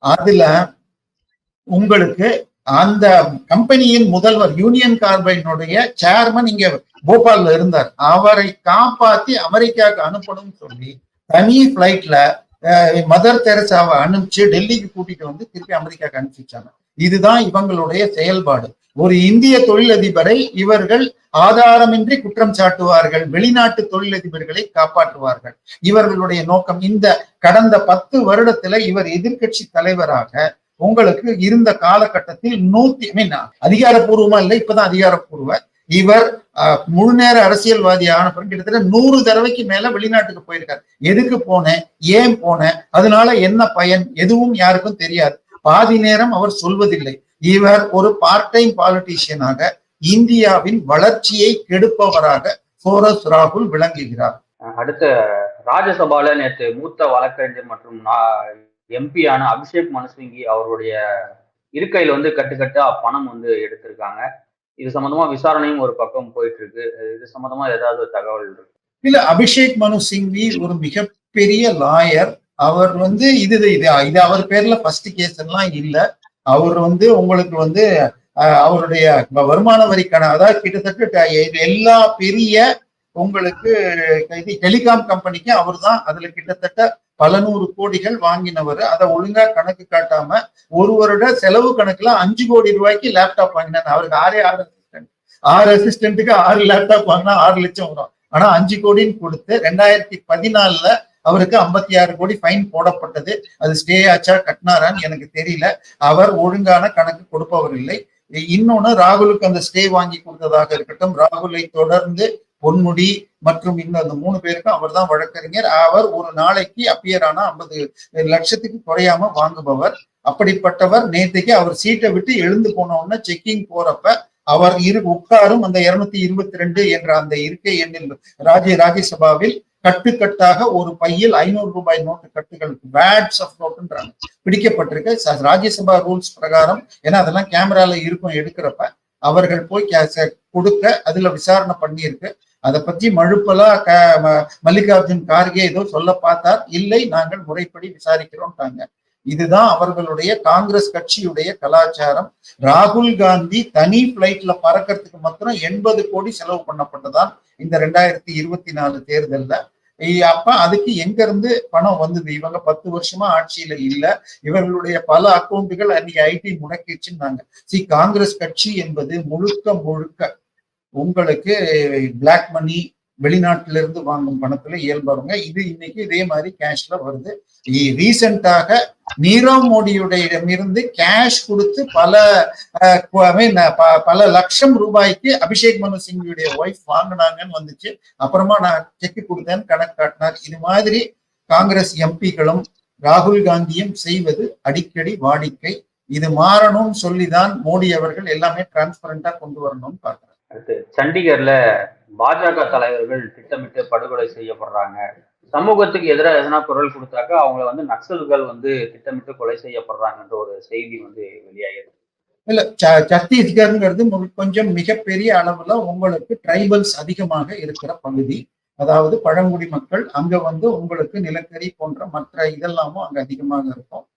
அதுல உங்களுக்கு அந்த கம்பெனியின் முதல்வர் யூனியன் கார்பைனுடைய சேர்மன் இங்க போபால்ல இருந்தார். அவரை காப்பாத்தி அமெரிக்காவுக்கு அனுப்பணும்னு சொல்லி தனி பிளைட்ல மதர் தெரசாவை அனுப்பிச்சு டெல்லிக்கு கூட்டிட்டு வந்து திருப்பி அமெரிக்காவுக்கு அனுப்பிச்சாங்க. இதுதான் இவங்களுடைய செயல்பாடு. ஒரு இந்திய தொழிலதிபரை இவர்கள் ஆதாரமின்றி குற்றம் சாட்டுவார்கள், வெளிநாட்டு தொழிலதிபர்களை காப்பாற்றுவார்கள். இவர்களுடைய நோக்கம் இந்த கடந்த 10 வருடத்துல இவர் எதிர்கட்சி தலைவராக உங்களுக்கு இருந்த காலகட்டத்தில் அதிகாரப்பூர்வமா இல்லை, இப்பதான் அதிகாரப்பூர்வ இவர் முழு நேர அரசியல்வாதி ஆன பிறகு கிட்டத்தட்ட 100 தடவைக்கு மேல வெளிநாட்டுக்கு போயிருக்காரு. எதுக்கு போனேன், ஏன் போனேன், அதனால என்ன பயன், எதுவும் யாருக்கும் தெரியாது. பாதி நேரம் அவர் சொல்வதில்லை. இவர் ஒரு பார்ட் டைம் பாலிட்டிஷியனாக இந்தியாவின் வளர்ச்சியை கெடுப்பவராக சோரஸ் ராகுல் விளங்குகிறார்.
அடுத்த ராஜ்யசபால நேற்று மூத்த வழக்கறிஞர் மற்றும் எம்பியான அபிஷேக் மனு சிங்வி அவருடைய இருக்கையில் வந்து கட்டுக்கட்டா பணம் வந்து எடுத்திருக்காங்க. இது சம்பந்தமா விசாரணையும் ஒரு பக்கம் போயிட்டு இருக்கு. இது சம்பந்தமா ஏதாவது தகவல் இருக்கு?
இல்ல, அபிஷேக் மனு சிங்வி ஒரு மிகப்பெரிய லாயர். அவர் வந்து இது அவர் பேர்ல ஃபர்ஸ்ட் கேஸ் எல்லாம் இல்ல. அவர் வந்து உங்களுக்கு வந்து அவருடைய வருமான வரிக்கான, அதாவது கிட்டத்தட்ட எல்லா பெரிய உங்களுக்கு டெலிகாம் கம்பெனிக்கு அவர் தான் அதுல கிட்டத்தட்ட பல 100 கோடிகள் வாங்கினவர். அதை ஒழுங்கா கணக்கு காட்டாம ஒரு வருட செலவு கணக்குல 5 கோடி ரூபாய்க்கு லேப்டாப் வாங்கினார். அவருக்கு 6 அசிஸ்டன்ட்டுக்கு 6 லேப்டாப் வாங்கினா 6 லட்சம் வரும். ஆனா 5 கோடின்னு கொடுத்து 2014 அவருக்கு 56 கோடி ஃபைன் போடப்பட்டது. அது ஸ்டே ஆச்சா கட்டினாரான்னு எனக்கு தெரியல. அவர் ஒழுங்கான கணக்கு கொடுப்பவர் இல்லை. இன்னொன்னு, ராகுலுக்கு அந்த ஸ்டே வாங்கி கொடுத்ததாக இருக்கட்டும், ராகுலை தொடர்ந்து பொன்முடி மற்றும் இன்னும் அந்த 3 பேருக்கும் அவர் தான் வழக்கறிஞர். அவர் ஒரு நாளைக்கு அப்பியர் ஆனா 50 லட்சத்துக்கு குறையாம வாங்குபவர். அப்படிப்பட்டவர் நேற்றுக்கு அவர் சீட்டை விட்டு எழுந்து போன உடனே செக்கிங் போறப்ப அவர் உட்காரும் அந்த 222 என்ற அந்த இருக்கை எண்ணில் ராஜ்யசபாவில் கட்டுக்கட்டாக ஒரு பையில் 500 ரூபாய் நோட்டு கட்டுகளுக்கு பேட்ஸ் ஆஃப் நோட்டுன்றாங்க பிடிக்கப்பட்டிருக்கு. ராஜ்யசபா ரூல்ஸ் பிரகாரம், ஏன்னா அதெல்லாம் கேமரால இருக்கும் எடுக்கிறப்ப, அவர்கள் போய் கொடுக்க அதுல விசாரணை பண்ணியிருக்கு. அதை பத்தி மழுப்பலா மல்லிகார்ஜுன் கார்கே ஏதோ சொல்ல பார்த்தார். இல்லை, நாங்கள் முறைப்படி விசாரிக்கிறோம்ட்டாங்க. இதுதான் அவர்களுடைய காங்கிரஸ் கட்சியுடைய கலாச்சாரம். ராகுல் காந்தி தனி பிளைட்ல பறக்கிறதுக்கு மாத்திரம் 80 கோடி செலவு பண்ணப்பட்டதான் இந்த 2024 தேர்தல்ல. அப்ப அதுக்கு எங்க இருந்து பணம் வந்தது? இவங்க 10 வருஷமா ஆட்சியில இல்ல. இவர்களுடைய பல அக்கௌண்ட்டுகள் அன்னைக்கு ஐடி முடக்கிச்சுன்னாங்க. காங்கிரஸ் கட்சி என்பது முழுக்க உங்களுக்கு பிளாக் மணி, வெளிநாட்டில இருந்து வாங்கும் பணத்துல இயல்பவங்க. இது இன்னைக்கு இதே மாதிரி கேஷ்ல வருது. ரீசெண்டாக நீரவ் மோடியுடைய இடமிருந்து கேஷ் கொடுத்து பல லட்சம் ரூபாய்க்கு அபிஷேக் மனு சிங்வியுடைய ஒய்ஃப் வாங்கினாங்கன்னு வந்துச்சு. அப்புறமா நான் செக் கொடுத்தேன்னு கணக்கு காட்டினார். இது மாதிரி காங்கிரஸ் எம்பிகளும் ராகுல் காந்தியும் செய்வது அடிக்கடி வாடிக்கை. இது மாறணும்னு சொல்லிதான் மோடி அவர்கள் எல்லாமே டிரான்ஸ்பரண்டா கொண்டு வரணும்னு பார்க்கிறார்.
அடுத்து சண்டிகர்ல பாஜக தலைவர்கள் திட்டமிட்டு படுகொலை செய்யப்படுறாங்க. சமூகத்துக்கு எதிராக எதனா குரல் கொடுத்தாக்கா அவங்களை வந்து நக்சல்கள் வந்து திட்டமிட்டு கொலை செய்யப்படுறாங்கன்ற ஒரு செய்தி வந்து வெளியாகிருக்கு.
இல்ல, சத்தீஸ்கர்ங்கிறது கொஞ்சம் மிகப்பெரிய அளவுல உங்களுக்கு ட்ரைபல்ஸ் அதிகமாக இருக்கிற பகுதி. அதாவது பழங்குடி மக்கள் அங்க வந்து உங்களுக்கு நிலக்கரி போன்ற மற்ற இதெல்லாமும் அங்க அதிகமாக இருக்கும்.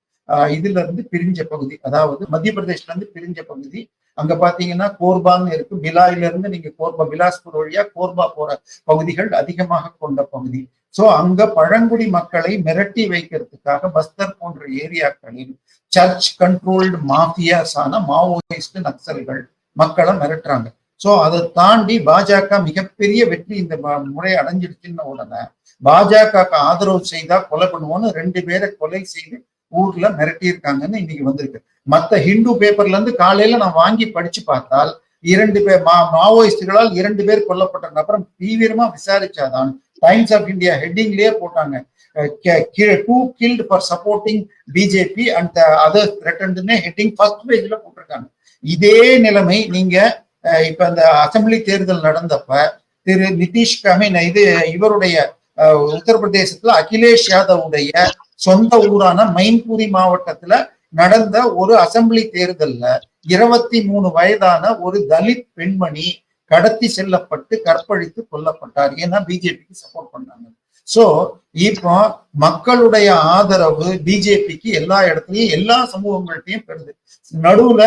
இதுல இருந்து பிரிஞ்ச பகுதி, அதாவது மத்திய பிரதேஷ்ல இருந்து பிரிஞ்ச பகுதி. அங்க பாத்தீங்கன்னா கோர்பான்னு இருக்கு. பிலாயில இருந்து நீங்க பிலாஸ்பூர் வழியா கோர்பா போற பகுதிகள் அதிகமாக கொண்ட பகுதி. சோ அங்க பழங்குடி மக்களை மிரட்டி வைக்கிறதுக்காக பஸ்தர் போன்ற ஏரியாக்களில் சர்ச் கண்ட்ரோல்டு மாஃபியாஸான மாவோயிஸ்ட் நக்சல்கள் மக்களை மிரட்டுறாங்க. சோ அதை தாண்டி பாஜக மிகப்பெரிய வெற்றி இந்த முறை அடைஞ்சிடுச்சுன்னு உடனே பாஜக ஆதரவு செய்தா கொலை பண்ணுவோன்னு 2 பேரை கொலை செய்து ஊர்ல மிரட்டி இருக்காங்கன்னு இன்னைக்கு வந்திருக்கு. மத்த ஹிந்து பேப்பர்ல இருந்து காலையில நான் வாங்கி படிச்சு பார்த்தால் 2 பேர் மாவோயிஸ்டுகளால் 2 பேர் கொல்லப்பட்ட நபரம் தீவிரமா விசாரிச்சாதான் டைம்ஸ் ஆஃப் இந்தியா ஹெட்டிங்லயே போட்டாங்க, 2 killed for supporting BJP and the others threatened heading first பேஜ்ல போட்டிருக்காங்க. இதே நிலைமை நீங்க இப்ப அந்த அசம்பிளி தேர்தல் நடந்தப்ப திரு நிதிஷ் இது இவருடைய உத்தரப்பிரதேசத்துல அகிலேஷ் யாதவுடைய சொந்த ஊரான மைன்பூரி மாவட்டத்துல நடந்த ஒரு அசம்பிளி தேர்தல்ல 23 வயதான ஒரு தலித் பெண்மணி கடத்தி செல்லப்பட்டு கற்பழித்து கொல்லப்பட்டார். ஏன்னா பிஜேபிக்கு சப்போர்ட் பண்ணாங்க. சோ இப்போ மக்களுடைய ஆதரவு பிஜேபிக்கு எல்லா இடத்துலயும் எல்லா சமூகங்கள்ட்டையும் பெறுது. நடுவுல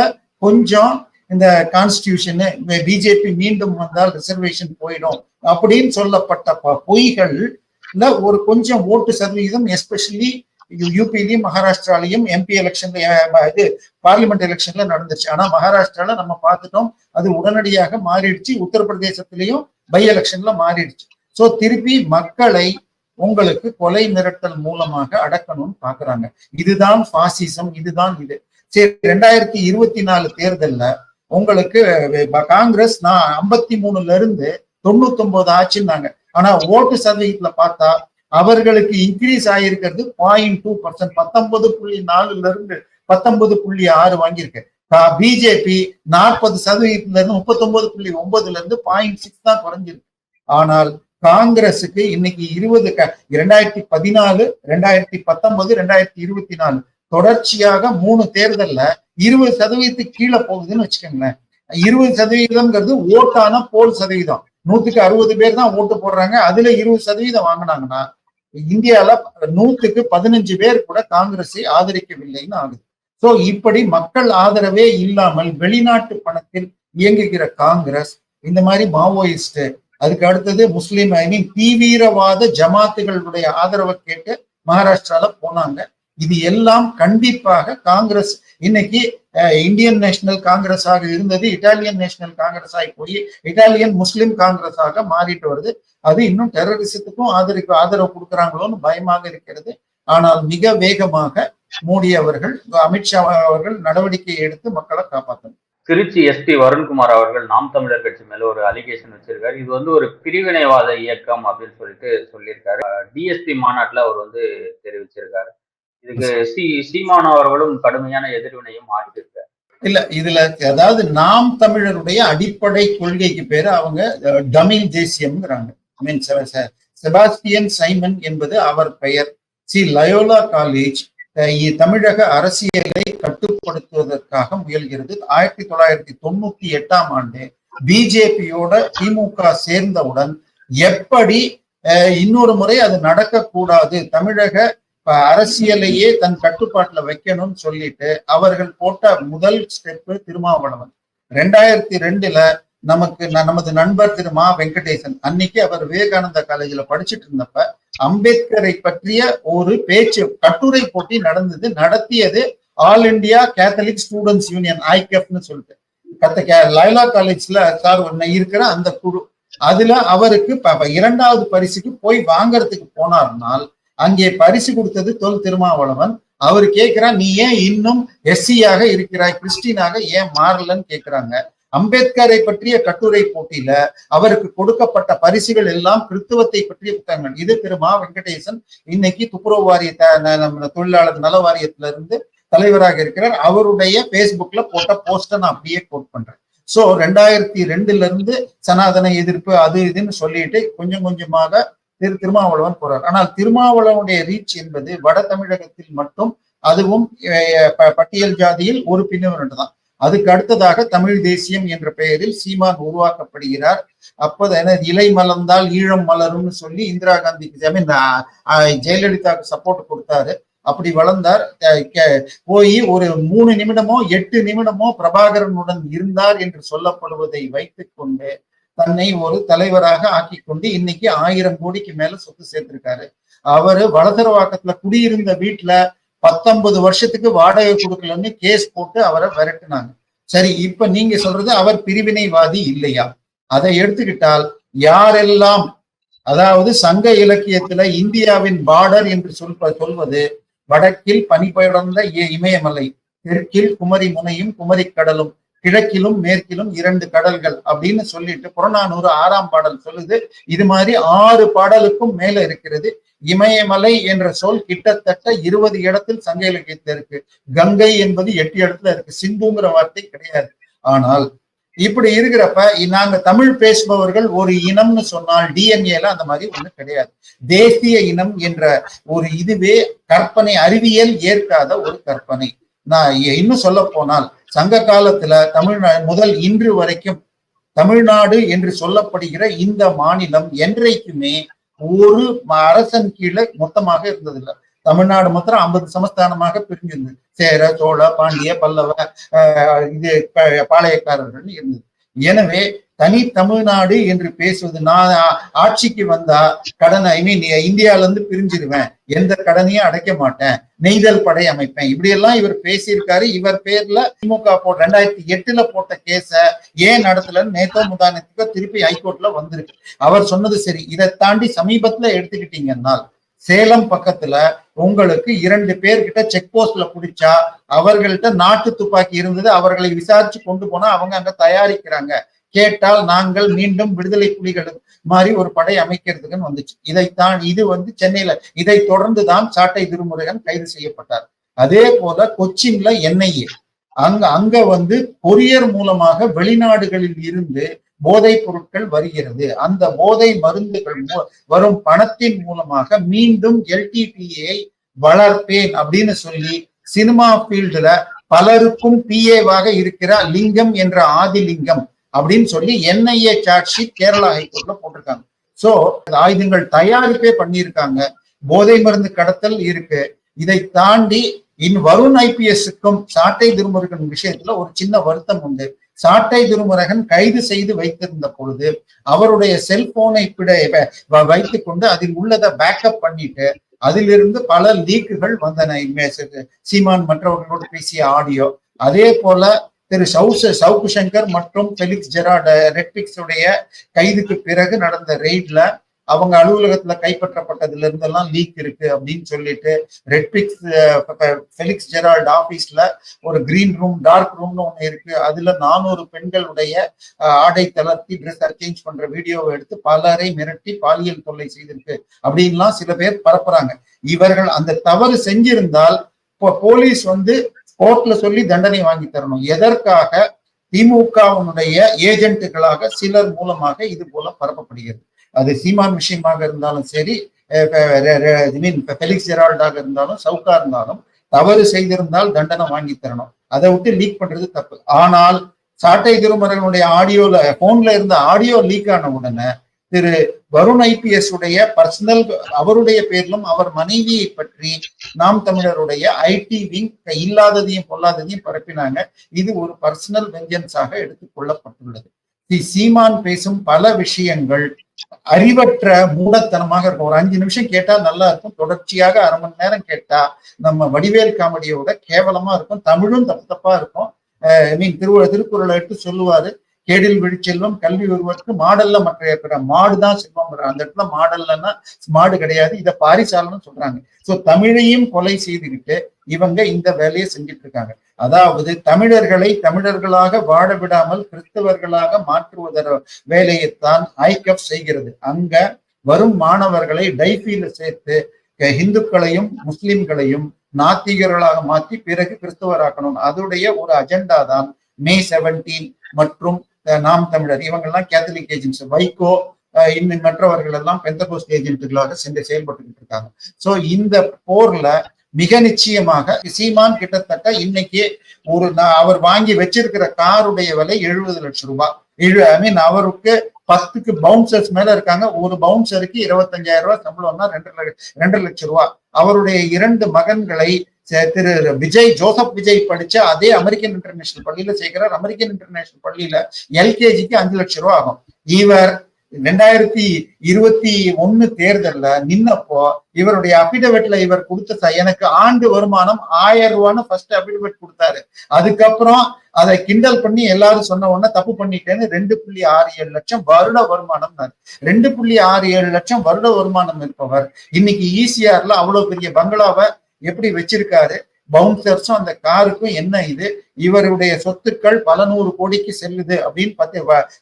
கொஞ்சம் இந்த கான்ஸ்டிடியூஷன் பிஜேபி மீண்டும் வந்தால் ரிசர்வேஷன் போயிடும் அப்படின்னு சொல்லப்பட்ட பொய்கள்ல ஒரு கொஞ்சம் ஓட்டு சதவீதம் எஸ்பெஷலி யூபிலையும் மகாராஷ்டிராலையும் எம்பி எலெக்ஷன்ல இது பார்லிமெண்ட் எலெக்ஷன்ல நடந்துச்சு. ஆனா மகாராஷ்டிரால நம்ம பார்த்துட்டோம், அது உடனடியாக மாறிடுச்சு. உத்தரப்பிரதேசத்திலையும் பை எலெக்ஷன்ல மாறிடுச்சு. சோ திருப்பி மக்களை உங்களுக்கு கொலை மிரட்டல் மூலமாக அடக்கணும்னு பாக்குறாங்க. இதுதான் பாசிசம், இதுதான் இது. சரி, 2024 தேர்தல்ல உங்களுக்கு காங்கிரஸ் 53ல இருந்து 99 ஆச்சுன்னாங்க. ஆனா ஓட்டு சதவீதத்துல பார்த்தா அவர்களுக்கு இன்க்ரீஸ் ஆயிருக்கிறது 0.2%, 19.4ல இருந்து 19.6 வாங்கியிருக்கு. பிஜேபி 40% இருந்து 39.9ல இருந்து 0.6 தான் குறைஞ்சிருக்கு. ஆனால் காங்கிரஸுக்கு இன்னைக்கு 2014, 2019, 2024 தொடர்ச்சியாக 3 தேர்தல்ல 20% கீழே போகுதுன்னு வச்சுக்கோங்களேன். 20%ங்கிறது ஓட்டான போல் சதவீதம். 100க்கு 60 பேர் தான் ஓட்டு போடுறாங்க. அதுல 20% வாங்கினாங்கன்னா இந்தியால 100க்கு 15 பேர் கூட காங்கிரஸை ஆதரிக்கவில்லைன்னு ஆகுது. சோ இப்படி மக்கள் ஆதரவே இல்லாமல் வெளிநாட்டு பணத்தில் இயங்குகிற காங்கிரஸ் இந்த மாதிரி மாவோயிஸ்ட், அதுக்கு அடுத்தது முஸ்லிம் தீவிரவாத ஜமாத்துகளுடைய ஆதரவை கேட்டு மகாராஷ்டிரால போனாங்க. இது எல்லாம் கண்டிப்பாக காங்கிரஸ் இன்னைக்கு இந்தியன் நேஷனல் காங்கிரஸ் ஆக இருந்தது இட்டாலியன் நேஷனல் காங்கிரஸ் ஆகி போய் இட்டாலியன் முஸ்லிம் காங்கிரஸ் ஆக மாறிட்டு வருது. அது இன்னும் டெரரிசத்துக்கும் ஆதரவு கொடுக்குறாங்களோன்னு பயமாக இருக்கிறது. ஆனால் மிக வேகமாக மோடி அவர்கள், அமித்ஷா அவர்கள் நடவடிக்கை எடுத்து மக்களை காப்பாற்றணும்.
திருச்சி எஸ்பி வருண்குமார் அவர்கள் நாம் தமிழர் கட்சி மேல ஒரு அலிகேஷன் வச்சிருக்காரு. இது ஒரு பிரிவினைவாத இயக்கம் அப்படின்னு சொல்லியிருக்காரு. டிஎஸ்பி மாநாட்டுல அவர் தெரிவிச்சிருக்காரு. இதுக்கு சீமான் அவர்களும் கடுமையான எதிர்வினையும் ஆற்றிருக்காரு.
இல்ல இதுல அதாவது நாம் தமிழருடைய அடிப்படை கொள்கைக்கு பேரு அவங்க தமிழ் தேசியம்ங்கிறாங்க. செபாஸ்டியன் சைமன் என்பது அவர் பெயர். லயோலா காலேஜ் தமிழக அரசியலை கட்டுப்படுத்துவதற்காக முயல்கிறது. 1998ஆம் ஆண்டு பிஜேபியோட திமுக சேர்ந்தவுடன் எப்படி இன்னொரு முறை அது நடக்கக்கூடாது, தமிழக அரசியலையே தன் கட்டுப்பாட்டுல வைக்கணும்னு சொல்லிட்டு அவர்கள் போட்ட முதல் ஸ்டெப் திருமாவளவன். 2002ல நமது நண்பர் திரு மா வெங்கடேசன், அன்னைக்கு அவர் விவேகானந்தா காலேஜ்ல படிச்சுட்டு இருந்தப்ப அம்பேத்கரை பற்றிய ஒரு கட்டுரை போட்டி நடத்தியது all India Catholic students union, ஐகெஃப்னு சொல்லிட்டு லயோலா காலேஜ்ல சார் இருக்கிற அந்த குழு. அதுல அவருக்கு 2வது பரிசுக்கு போய் வாங்கறதுக்கு போனார்னால் அங்கே பரிசு கொடுத்தது தொல் திருமாவளவன். அவர் கேட்கிறா, நீ ஏன் இன்னும் எஸ்சியாக இருக்கிறாய், கிறிஸ்டினாக ஏன் மாறலன்னு கேட்கிறாங்க. அம்பேத்கரை பற்றிய கட்டுரை போட்டியில அவருக்கு கொடுக்கப்பட்ட பரிசுகள் எல்லாம் கிறிஸ்துவத்தை பற்றிய புத்தகங்கள். இது திரு மா வெங்கடேசன் இன்னைக்கு துப்புரவு வாரிய தொழிலாளர் நல வாரியத்துல இருந்து தலைவராக இருக்கிறார். அவருடைய பேஸ்புக்ல போட்ட போஸ்ட நான் அப்படியே கோட் பண்றேன். சோ 2002ல இருந்து சனாதன எதிர்ப்பு அது இதுன்னு சொல்லிட்டு கொஞ்சம் கொஞ்சமாக திருமாவளவன் போறார். ஆனால் திருமாவளவனுடைய ரீச் என்பது வட தமிழகத்தில் மட்டும், அதுவும் பட்டியல் ஜாதியில் ஒரு பிரிவினர் தான். அதுக்கு அடுத்ததாக தமிழ் தேசியம் என்ற பெயரில் சீமான் உருவாக்கப்படுகிறார். அப்போது இலை மலர்ந்தால் ஈழம் மலரும்னு சொல்லி இந்திரா காந்திக்கு ஜெயலலிதாவுக்கு சப்போர்ட் கொடுத்தாரு. அப்படி வளர்ந்தார். போய் ஒரு 3 நிமிடமோ 8 நிமிடமோ பிரபாகரனுடன் இருந்தார் என்று சொல்லப்படுவதை வைத்துக் கொண்டு தன்னை ஒரு தலைவராக ஆக்கி கொண்டு இன்னைக்கு 1000 கோடிக்கு மேல சொத்து சேர்த்திருக்காரு. அவரு வளசரவாக்கத்துல குடியிருந்த வீட்டுல 19 வருஷத்துக்கு வாடகை கொடுக்கலன்னு கேஸ் போட்டு அவரை விரட்டினாங்க. சரி, இப்ப நீங்க சொல்றது அவர் பிரிவினைவாதி இல்லையா? அதை எடுத்துக்கிட்டால் யாரெல்லாம், அதாவது சங்க இலக்கியத்துல இந்தியாவின் பார்டர் என்று சொல்வது வடக்கில் பனிபடர்ந்த இமயமலை, தெற்கில் குமரி முனையும் குமரி கடலும், கிழக்கிலும் மேற்கிலும் 2 கடல்கள் அப்படின்னு சொல்லிட்டு புறநானூறு 6ஆம் பாடல் சொல்லுது. இது மாதிரி 6 பாடலுக்கும் மேல இருக்கிறது. இமயமலை என்ற சொல் கிட்டத்தட்ட 20 இடத்தில் சங்க இலக்கியத்துல இருக்கு. கங்கை என்பது 8 இடத்துல இருக்கு. சிந்துங்கிற வார்த்தை கிடையாது. ஆனால் இப்படி இருக்கிறப்ப நாங்க தமிழ் பேசுபவர்கள் ஒரு இனம்னு சொன்னால் டிஎன்ஏல அந்த மாதிரி ஒண்ணு கிடையாது. தேசிய இனம் என்ற ஒரு இதுவே கற்பனை, அறிவியல் ஏற்காத ஒரு கற்பனை. நான் இன்னும் சொல்ல போனால் சங்க காலத்துல தமிழ்நாடு முதல் இன்று வரைக்கும் தமிழ்நாடு என்று சொல்லப்படுகிற இந்த மாநிலம் என்றைக்குமே ஒரு அரசன் கீழே மொத்தமாக இருந்ததில்லை. தமிழ்நாடு மாத்திரம் 50 சமஸ்தானமாக பிரிஞ்சிருந்தது. சேர, சோழ, பாண்டிய, பல்லவ, இது பாளையக்காரர்கள் இருந்தது. எனவே தனி தமிழ்நாடு என்று பேசுவது, நான் ஆட்சிக்கு வந்தா கடனை இந்தியால இருந்து பிரிஞ்சிருவேன், எந்த கடனையும் அடைக்க மாட்டேன், நெய்தல் படை அமைப்பேன், இப்படி எல்லாம் இவர் பேசியிருக்காரு. இவர் பேர்ல திமுக 2008 போட்ட கேஸ ஏன் நடத்தலன்னு நேத்தோ முந்தானத்துக்கோ திருப்பி ஹைகோர்ட்ல வந்திருக்கு. அவர் சொன்னது சரி. இதை தாண்டி சமீபத்துல எடுத்துக்கிட்டீங்கன்னா சேலம் பக்கத்துல உங்களுக்கு 2 பேர்கிட்ட செக் போஸ்ட்ல பிடிச்சா அவர்கள்ட்ட நாட்டு துப்பாக்கி இருந்தது. அவர்களை விசாரிச்சு கொண்டு போனா அவங்க அங்க தயாரிக்கிறாங்க. கேட்டால் நாங்கள் மீண்டும் விடுதலை புலிகள் மாதிரி ஒரு படை அமைக்கிறதுக்குன்னு வந்துச்சு. இதைத்தான் இது சென்னையில இதை தொடர்ந்துதான் சாட்டை திருமுருகன் கைது செய்யப்பட்டார். அதே போல கொச்சின்ல NIA அங்க கொரியர் மூலமாக வெளிநாடுகளில் இருந்து போதைப் பொருட்கள் வருகிறது. அந்த போதை மருந்துகள் வரும் பணத்தின் மூலமாக மீண்டும் LTTE வளர்ப்பேன் அப்படின்னு சொல்லி சினிமா ஃபீல்டுல பலருக்கும் PAவாக இருக்கிற லிங்கம் என்ற ஆதிலிங்கம் அப்படின்னு சொல்லி NIA சார்ஜ் ஷீட் கேரளா ஹைகோர்ட்ல போட்டிருக்காங்க. சோ ஆயுதங்கள் தயாரிப்பே பண்ணியிருக்காங்க. போதை மருந்து கடத்தல் இருக்கு. இதை தாண்டி வருண் IPSக்கும் சாட்டை திருமுருகன் விஷயத்துல ஒரு சின்ன வருத்தம் உண்டு. சாட்டை திருமுருகன் கைது செய்து வைத்திருந்த பொழுது அவருடைய செல்போனை வைத்துக் கொண்டு அதில் உள்ளதை பேக்கப் பண்ணிட்டு அதிலிருந்து பல லீக்குகள் வந்தன. சீமான் மற்றவர்களோடு பேசிய ஆடியோ, அதே போல திரு சவுக்கு சங்கர் மற்றும் ஃபெலிக்ஸ் ஜெரார்ட் ரெட்பிக்ஸ் உடைய கைதுக்கு பிறகு நடந்த ரெய்ட்ல அவங்க அலுவலகத்துல கைப்பற்றப்பட்டதுல இருந்தெல்லாம் லீக் இருக்கு அப்படின்னு சொல்லிட்டு ரெட்பிக்ஸ் ஃபெலிக்ஸ் ஜெரால்ட் ஆபீஸ்ல ஒரு கிரீன் ரூம், டார்க் ரூம்னு ஒண்ணு இருக்கு. அதுல 400 பெண்களுடைய ஆடை தளர்த்தி ட்ரெஸ் சேஞ்ச் பண்ற வீடியோவை எடுத்து பலரை மிரட்டி பாலியல் தொல்லை செய்திருக்கு அப்படின்லாம் சில பேர் பரப்புறாங்க. இவர்கள் அந்த தவறு செஞ்சிருந்தால் போலீஸ் கோர்ட்ல சொல்லி தண்டனை வாங்கி தரணும். எதற்காக திமுகவினுடைய ஏஜென்ட்டுகளாக சிலர் மூலமாக இது போல பரப்பப்படுகிறது. அது சீமான் விஷயமாக இருந்தாலும் சரி, ஃபெலிக்ஸ் ஜெரால்டாக இருந்தாலும், சவுக்கா இருந்தாலும் தவறு செய்திருந்தால் தண்டனை வாங்கி தரணும். அதை விட்டு லீக் பண்றது தப்பு. ஆனால் சாட்டை திருமுருகனுடைய ஆடியோல போன்ல இருந்த ஆடியோ லீக் ஆன உடனே திரு வருண் IPS உடைய பர்சனல் அவருடைய பேரிலும் அவர் மனைவியை பற்றி நாம் தமிழருடைய IT விங் இல்லாததையும் பொல்லாததையும் பரப்பினாங்க. இது ஒரு பர்சனல் வெஞ்சன்ஸாக எடுத்துக் கொள்ளப்பட்டுள்ளது. சீமான் பேசும் பல விஷயங்கள் அறிவற்ற மூடத்தனமாக இருக்கும். ஒரு 5 நிமிஷம் கேட்டா நல்லா இருக்கும். தொடர்ச்சியாக அரை மணி நேரம் கேட்டா நம்ம வடிவேல் காமெடியோட கேவலமா இருக்கும். தமிழும் தப்பு தப்பா இருக்கும். திருக்குறளை எடுத்து சொல்லுவாரு, கேடில் விழிச்செல்வம் கல்வி ஒருவருக்கு மாடல்ல மற்ற இருக்கிற மாடுதான் செல்வம். அந்த இடத்துல மாடல்லன்னா மாடு கிடையாது, இதை பாரிசாலன்னு சொல்றாங்க. சோ தமிழையும் கொலை செய்துகிட்டு இவங்க இந்த வேலையை செஞ்சுட்டு இருக்காங்க. அதாவது தமிழர்களை தமிழர்களாக வாழ விடாமல் கிறிஸ்தவர்களாக மாற்றுவதற வேலையைத்தான் ஐகப் செய்கிறது. அங்க வரும் மாணவர்களை டைஃபீல சேர்த்து இந்துக்களையும் முஸ்லிம்களையும் நாத்திகர்களாக மாற்றி பிறகு கிறிஸ்தவராக்கணும். அதோடைய ஒரு அஜெண்டா தான் May 17 மற்றும் நாம் தமிழர் இவங்கெல்லாம் கேத்தலிக் ஏஜென்ட்ஸ், வைகோ இன்னும் மற்றவர்கள் எல்லாம் பெந்தகோஸ்ட் ஏஜென்ட்டுகளாக சென்று செயல்பட்டு இருக்காங்க. சோ இந்த போர்ல மிக நிச்சயமாக சீமான் கிட்டத்தட்ட இன்னைக்கு அவர் வாங்கி வச்சிருக்கிற காருடைய விலை 70 லட்சம் ரூபாய். அவருக்கு 10க்கு பவுன்சர்ஸ் மேல இருக்காங்க. ஒரு பவுன்சருக்கு 25,000 ரூபாய் சம்பளம்னா 2 லட்சம் ரூபாய். அவருடைய 2 மகன்களை திரு ஜோசப் விஜய் படிச்ச அதே அமெரிக்கன் இன்டர்நேஷனல் பள்ளியில சேர்க்கிறார். அமெரிக்கன் இன்டர்நேஷனல் பள்ளியில LKGக்கு 5 லட்சம் ரூபாய் ஆகும். இவர் 2021 தேர்தல்ல நின்னப்போ இவருடைய அபிடவிட்ல இவர் கொடுத்த எனக்கு ஆண்டு வருமானம் 1000 ரூபான்னு ஃபர்ஸ்ட் அபிடவிட் கொடுத்தாரு. அதுக்கப்புறம் அதை கிண்டல் பண்ணி எல்லாரும் சொன்ன உடனே தப்பு பண்ணிட்டேன்னு 2.67 லட்சம் வருட வருமானம். 2.67 லட்சம் வருட வருமானம் இருப்பவர் இன்னைக்கு ECRல அவ்வளவு பெரிய பங்களாவை எப்படி வச்சிருக்காரு? பவுன்சர்ஸும் அந்த காருக்கும் என்ன இது? இவருடைய சொத்துக்கள் பல 100 கோடிக்கு செல்லுது அப்படின்னு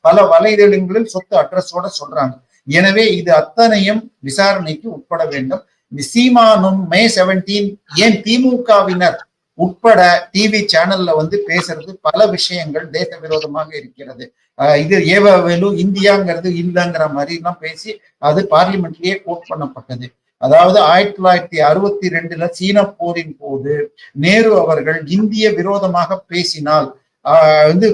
பல வலைதளங்களில் சொத்து அட்ரஸோட சொல்றாங்க. எனவே இது அத்தனையும் விசாரணைக்கு உட்பட வேண்டும். சீமானும் May 17 ஏன் திமுகவினர் உட்பட டிவி சேனல்ல பேசுறது பல விஷயங்கள் தேச விரோதமாக இருக்கிறது. இது ஏவவேலு இந்தியாங்கிறது இல்லைங்கிற மாதிரி எல்லாம் பேசி அது பார்லிமெண்ட்லயே கோட் பண்ணப்பட்டது. அதாவது 1962 சீன போரின் போது நேரு அவர்கள் இந்திய விரோதமாக பேசினால்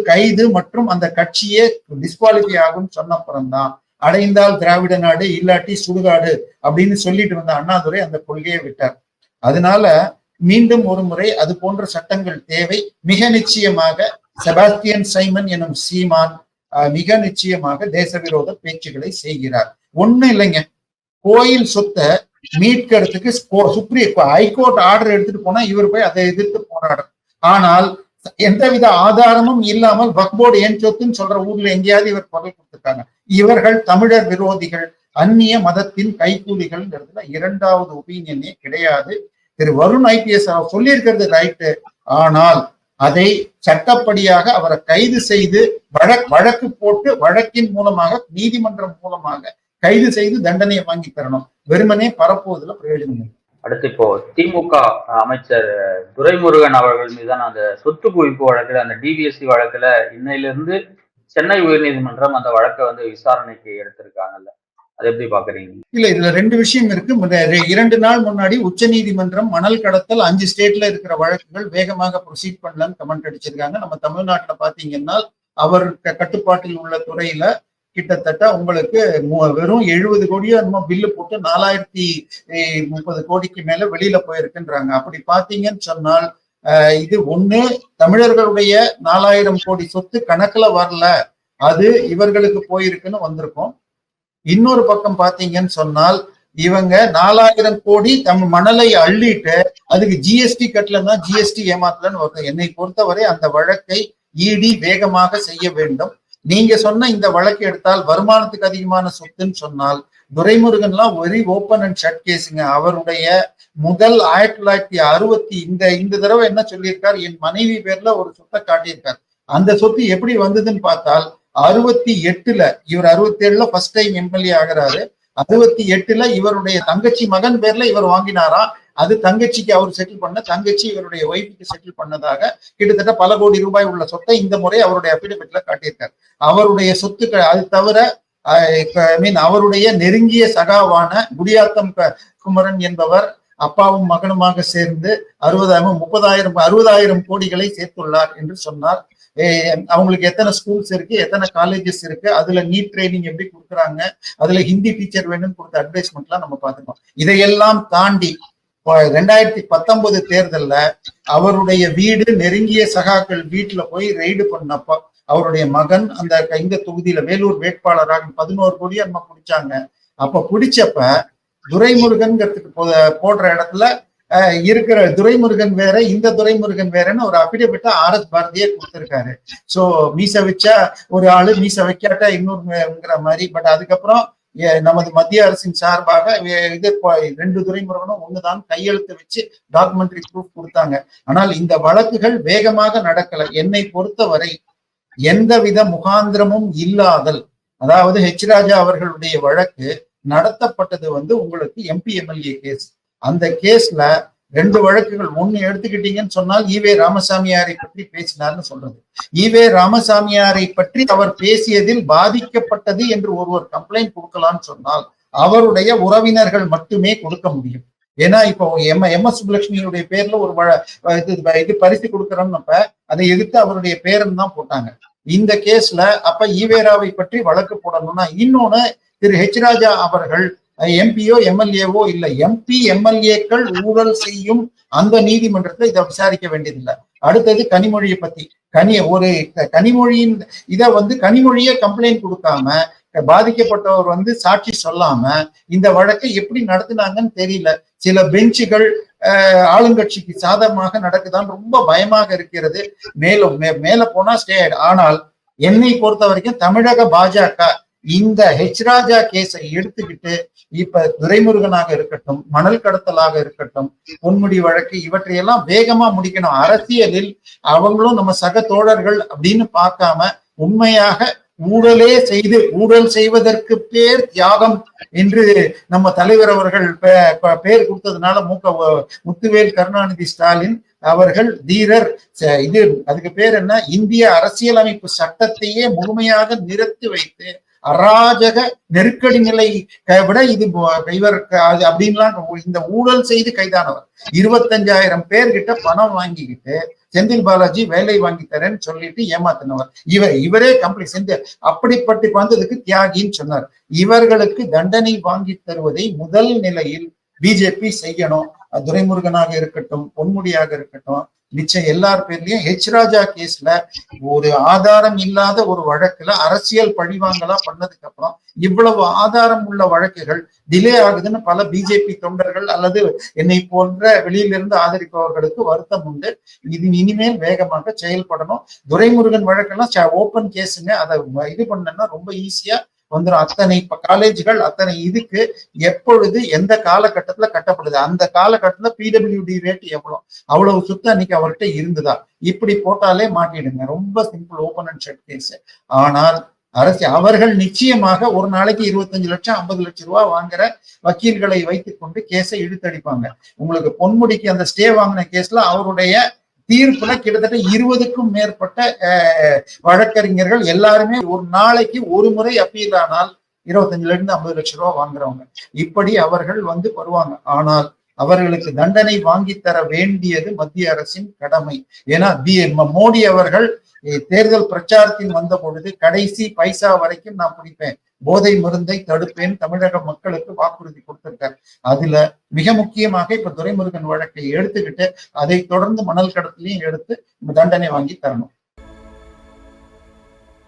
கைது மற்றும் அந்த கட்சியே டிஸ்குவாலிஃபை ஆகும் சொன்னப்புறம்தான் அடைந்தால் திராவிட நாடு, இல்லாட்டி சுடுகாடு அப்படின்னு சொல்லிட்டு வந்த அண்ணாதுரை அந்த கொள்கையை விட்டார். அதனால மீண்டும் ஒரு முறை அது போன்ற சட்டங்கள் தேவை. மிக நிச்சயமாக செபாஸ்டியன் சைமன் எனும் சீமான் மிக நிச்சயமாக தேசவிரோத பேச்சுக்களை செய்கிறார். ஒண்ணு இல்லைங்க, கோயில் சொத்தை மீட்கிறதுக்கு ஹைகோர்ட் ஆர்டர் எடுத்துட்டு போனா இவர் போய் அதை எதிர்த்து போராடுற. ஆனால் எந்தவித ஆதாரமும் இல்லாமல் வக்ஃப் போர்டு என் சொத்துன்னு சொல்ற ஊர்ல எங்கேயாவது இவர் குரல் கொடுத்திருக்காங்க. இவர்கள் தமிழர் விரோதிகள், அந்நிய மதத்தின் கைக்கூலிகள்ங்கிறதுல இரண்டாவது ஒப்பீனியனே கிடையாது. திரு வருண் IPS சொல்லியிருக்கிறது ரைட்டு. ஆனால் அதை சட்டப்படியாக அவரை கைது செய்து வழக்கு போட்டு வழக்கின் மூலமாக நீதிமன்றம் மூலமாக கைது செய்து தண்டனையை வாங்கி தரணும். வெறுமனே பரப்புவதில் பிரயோஜனம் இல்லை.
அடுத்து இப்போ திமுக அமைச்சர் துரைமுருகன் அவர்கள் மீதான அந்த சொத்து குவிப்பு வழக்குல, அந்த DVSC வழக்குல இன்னையிலிருந்து சென்னை உயர்நீதிமன்றம் அந்த வழக்கை வந்து விசாரணைக்கு எடுத்திருக்காங்கல்ல, அது எப்படி பாக்குறீங்க?
இல்ல, இதுல ரெண்டு விஷயம் இருக்கு. 2 நாள் முன்னாடி உச்ச நீதிமன்றம் மணல் கடத்தல் 5 ஸ்டேட்ல இருக்கிற வழக்குகள் வேகமாக ப்ரொசீட் பண்ணலன்னு கமெண்ட் அடிச்சிருக்காங்க. நம்ம தமிழ்நாட்டுல பாத்தீங்கன்னா அவர் கட்டுப்பாட்டில் உள்ள துறையில கிட்டத்தட்ட உங்களுக்கு வெறும் 70 கோடியோ என்னமோ பில்லு போட்டு 4030 கோடிக்கு மேல வெளியில போயிருக்குன்றாங்க. அப்படி பாத்தீங்கன்னு சொன்னால் இது ஒண்ணு, தமிழர்களுடைய 4000 கோடி சொத்து கணக்குல வரல, அது இவர்களுக்கு போயிருக்குன்னு வந்திருக்கும். இன்னொரு பக்கம் பாத்தீங்கன்னு சொன்னால் இவங்க 4000 கோடி மணலை அள்ளிட்டு அதுக்கு GST கட்டலன்னா GST ஏமாத்தலன்னு வருது. என்னை பொறுத்தவரை அந்த வழக்கை ED வேகமாக செய்ய வேண்டும். நீங்க சொன்ன இந்த வழக்கு எடுத்தால் வருமானத்துக்கு அதிகமான சொத்துன்னு சொன்னால் துரைமுருகன்லாம் வெரி ஓப்பன் அண்ட் ஷட் கேஸுங்க. அவருடைய முதல் 1960 இந்த தடவை என்ன சொல்லியிருக்கார், என் மனைவி பேர்ல ஒரு சொத்தை காட்டியிருக்கார். அந்த சொத்து எப்படி வந்ததுன்னு பார்த்தால் 68ல இவர் 67ல ஃபர்ஸ்ட் டைம் MLA ஆகிறாரு. 68ல இவருடைய தங்கச்சி மகன் பேர்ல இவர் வாங்கினாராம். அது தங்கச்சிக்கு அவர் செட்டில் பண்ண, தங்கச்சி இவருடைய ஒய்ஃபுக்கு செட்டில் பண்ணதாக கிட்டத்தட்ட பல கோடி ரூபாய் உள்ள சொத்தை இந்த முறை அவருடைய அபிடபிட்ல காட்டியிருக்கார். அவருடைய சொத்துக்கள் அது தவிர அவருடைய நெருங்கிய சகாவான குடியாத்தம் குமரன் என்பவர் அப்பாவும் மகனுமாக சேர்ந்து 60,000 கோடிகளை சேர்த்துள்ளார் என்று சொன்னார். அவங்களுக்கு எத்தனை ஸ்கூல்ஸ் இருக்கு, எத்தனை காலேஜஸ் இருக்கு, அதுல நீட் ட்ரைனிங் எப்படி கொடுக்குறாங்க, அதுல ஹிந்தி டீச்சர் வேணும்னு கொடுத்த அட்வைஸ்மெண்ட்லாம் நம்ம பார்த்துக்கோம். இதையெல்லாம் தாண்டி 2019 தேர்தல்ல அவருடைய வீடு நெருங்கிய சகாக்கள் வீட்டுல போய் ரெய்டு பண்ணப்ப அவருடைய மகன் அந்த இந்த தொகுதியில வேலூர் வேட்பாளராக 11 கோடியா நம்ம பிடிச்சாங்க. அப்ப பிடிச்சப்ப துரைமுருகன்கிறதுக்கு போடுற இடத்துல இருக்கிற துரைமுருகன் வேற, இந்த துரைமுருகன் வேறன்னு ஒரு அபிடபிட்டா RS பாரதியே கொடுத்திருக்காரு. சோ மீச வச்சா ஒரு ஆளு, மீச வைக்காட்டா இன்னொருங்கிற மாதிரி. பட் அதுக்கப்புறம் நமது மத்திய அரசின் சார்பாக இது 2 துரைமுருகனும் ஒண்ணுதான் கையெழுத்து வச்சு டாக்குமெண்ட்ரி ப்ரூஃப் கொடுத்தாங்க. ஆனால் இந்த வழக்குகள் வேகமாக நடக்கல. என்னை பொறுத்தவரை எந்தவித முகாந்திரமும் இல்லாதல், அதாவது ராஜா அவர்களுடைய வழக்கு நடத்தப்பட்டது உங்களுக்கு MP MLA கேஸ். அந்த கேஸ்ல 2 வழக்குகள். ஒண்ணு எடுத்துக்கிட்டீங்கன்னு சொன்னால் ராமசாமியாரை பற்றி பேசினார்னு சொல்றது. ராமசாமியாரை பற்றி அவர் பேசியதில் பாதிக்கப்பட்டது என்று ஒருவர் கம்ப்ளைண்ட் கொடுக்கலாம்னு சொன்னால் அவருடைய உறவினர்கள் மட்டுமே கொடுக்க முடியும். ஏன்னா இப்போ MS சுப்புலட்சுமியுடைய பேர்ல ஒரு இது பரிசு கொடுக்கறோம்னப்ப அதை எதிர்த்து அவருடைய பேரன் தான் போட்டாங்க. இந்த கேஸ்ல அப்ப ஈவேராவை பற்றி வழக்கு போடணும்னா, இன்னொன்னு திரு ராஜா அவர்கள் MP-யோ MLA-வோ இல்ல, MP MLA-க்கள் ஊழல் செய்யும் அந்த நீதிமன்றத்தை இதை விசாரிக்க வேண்டியதில்லை. அடுத்தது கனிமொழியை பத்தி கனிமொழியின் இதை கனிமொழியை கம்ப்ளைண்ட் கொடுக்காம பாதிக்கப்பட்டவர் சாட்சி சொல்லாம இந்த வழக்கை எப்படி நடத்தினாங்கன்னு தெரியல. சில பெஞ்சுகள் ஆளுங்கட்சிக்கு சாதகமாக நடக்குதான்னு ரொம்ப பயமாக இருக்கிறது. மேல போனா ஸ்டே. ஆனால் என்னை பொறுத்த வரைக்கும் தமிழக பாஜக இந்த ராஜா கேஸை எடுத்துக்கிட்டு இப்ப துரைமுருகனாக இருக்கட்டும், மணல் கடத்தலாக இருக்கட்டும், பொன்முடி வழக்கு, இவற்றையெல்லாம் வேகமா முடிக்கணும். அரசியலில் அவங்களும் நம்ம சக தோழர்கள் அப்படின்னு பார்க்காம உண்மையாக ஊழல் செய்வதற்கு பேர் தியாகம் என்று நம்ம தலைவர் அவர்கள் பேர் கொடுத்ததுனால முத்துவேல் கருணாநிதி ஸ்டாலின் அவர்கள் தீரர். இது அதுக்கு பேர் என்ன, இந்திய அரசியலமைப்பு சட்டத்தையே முழுமையாக நிறுத்தி வைத்து அராஜக நெருக்கடி நிலை விட இது இவர் அப்படின்லாம் இந்த ஊழல் செய்து கைதானவர். 25,000 பேர்கிட்ட பணம் வாங்கிக்கிட்டு செந்தில் பாலாஜி வேலை வாங்கி தரேன்னு சொல்லிட்டு ஏமாத்தினவர். இவரே கம்ப்ளீட் செந்தில் அப்படிப்பட்டு வந்ததுக்கு தியாகின்னு சொன்னார். இவர்களுக்கு தண்டனை வாங்கி தருவதை முதல் நிலையில் பிஜேபி செய்யணும். துரைமுருகனாக இருக்கட்டும், பொன்முடியாக இருக்கட்டும், நிச்சயம் எல்லார் பேர்லயும் ஹெச் ராஜா கேஸ்ல ஒரு ஆதாரம் இல்லாத ஒரு வழக்குல அரசியல் பழிவாங்கலா பண்ணதுக்கு அப்புறம் இவ்வளவு ஆதாரம் உள்ள வழக்குகள் டிலே ஆகுதுன்னு பல பிஜேபி தொண்டர்கள் அல்லது என்னை போன்ற வெளியிலிருந்து ஆதரிப்பவர்களுக்கு வருத்தம் உண்டு. இது இனிமேல் வேகமாக செயல்படணும். துரைமுருகன் வழக்கெல்லாம் ஓப்பன் கேஸுங்க. அதை இது பண்ணா ரொம்ப ஈஸியா வந்துடும். அத்தனை காலேஜ்கள் அத்தனை இதுக்கு எப்பொழுது எந்த காலகட்டத்துல கட்டப்படுது, அந்த காலகட்டத்துல பிடபிள்யூடி ரேட் எவ்வளவு, அவ்வளவு சுத்தம் அன்னைக்கு அவர்கிட்ட இருந்துதா, இப்படி போட்டாலே மாட்டிடுங்க. ரொம்ப simple open and shut case. ஆனால் அவர்கள் நிச்சயமாக ஒரு நாளைக்கு 25 லட்சம் 50 லட்சம் ரூபாய் வாங்குற வக்கீல்களை வைத்துக் கொண்டு கேஸை இழுத்தடிப்பாங்க. உங்களுக்கு பொன்முடிக்கு அந்த ஸ்டே வாங்கின கேஸ்ல அவருடைய தீர்ப்புல கிட்டத்தட்ட 20க்கும் மேற்பட்ட வழக்கறிஞர்கள் எல்லாருமே ஒரு நாளைக்கு ஒரு முறை அப்பீல் ஆனால் 25 50 லட்சம் ரூபாய் வாங்குறவங்க. இப்படி அவர்கள் வருவாங்க. ஆனால் அவர்களுக்கு தண்டனை வாங்கி தர வேண்டியது மத்திய அரசின் கடமை. ஏன்னா மோடி அவர்கள் தேர்தல் பிரச்சாரத்தில் வந்த பொழுது கடைசி பைசா வரைக்கும் நான் பிடிப்பேன், போதை மருந்தை தடுப்பேன் தமிழக மக்களுக்கு வாக்குறுதி கொடுத்திருக்காரு. அதுல மிக முக்கியமாக இப்ப துரைமுருகன் வழக்கை எடுத்துக்கிட்டு அதை தொடர்ந்து மணல் கடத்திலையும் எடுத்து தண்டனை வாங்கி தரணும்.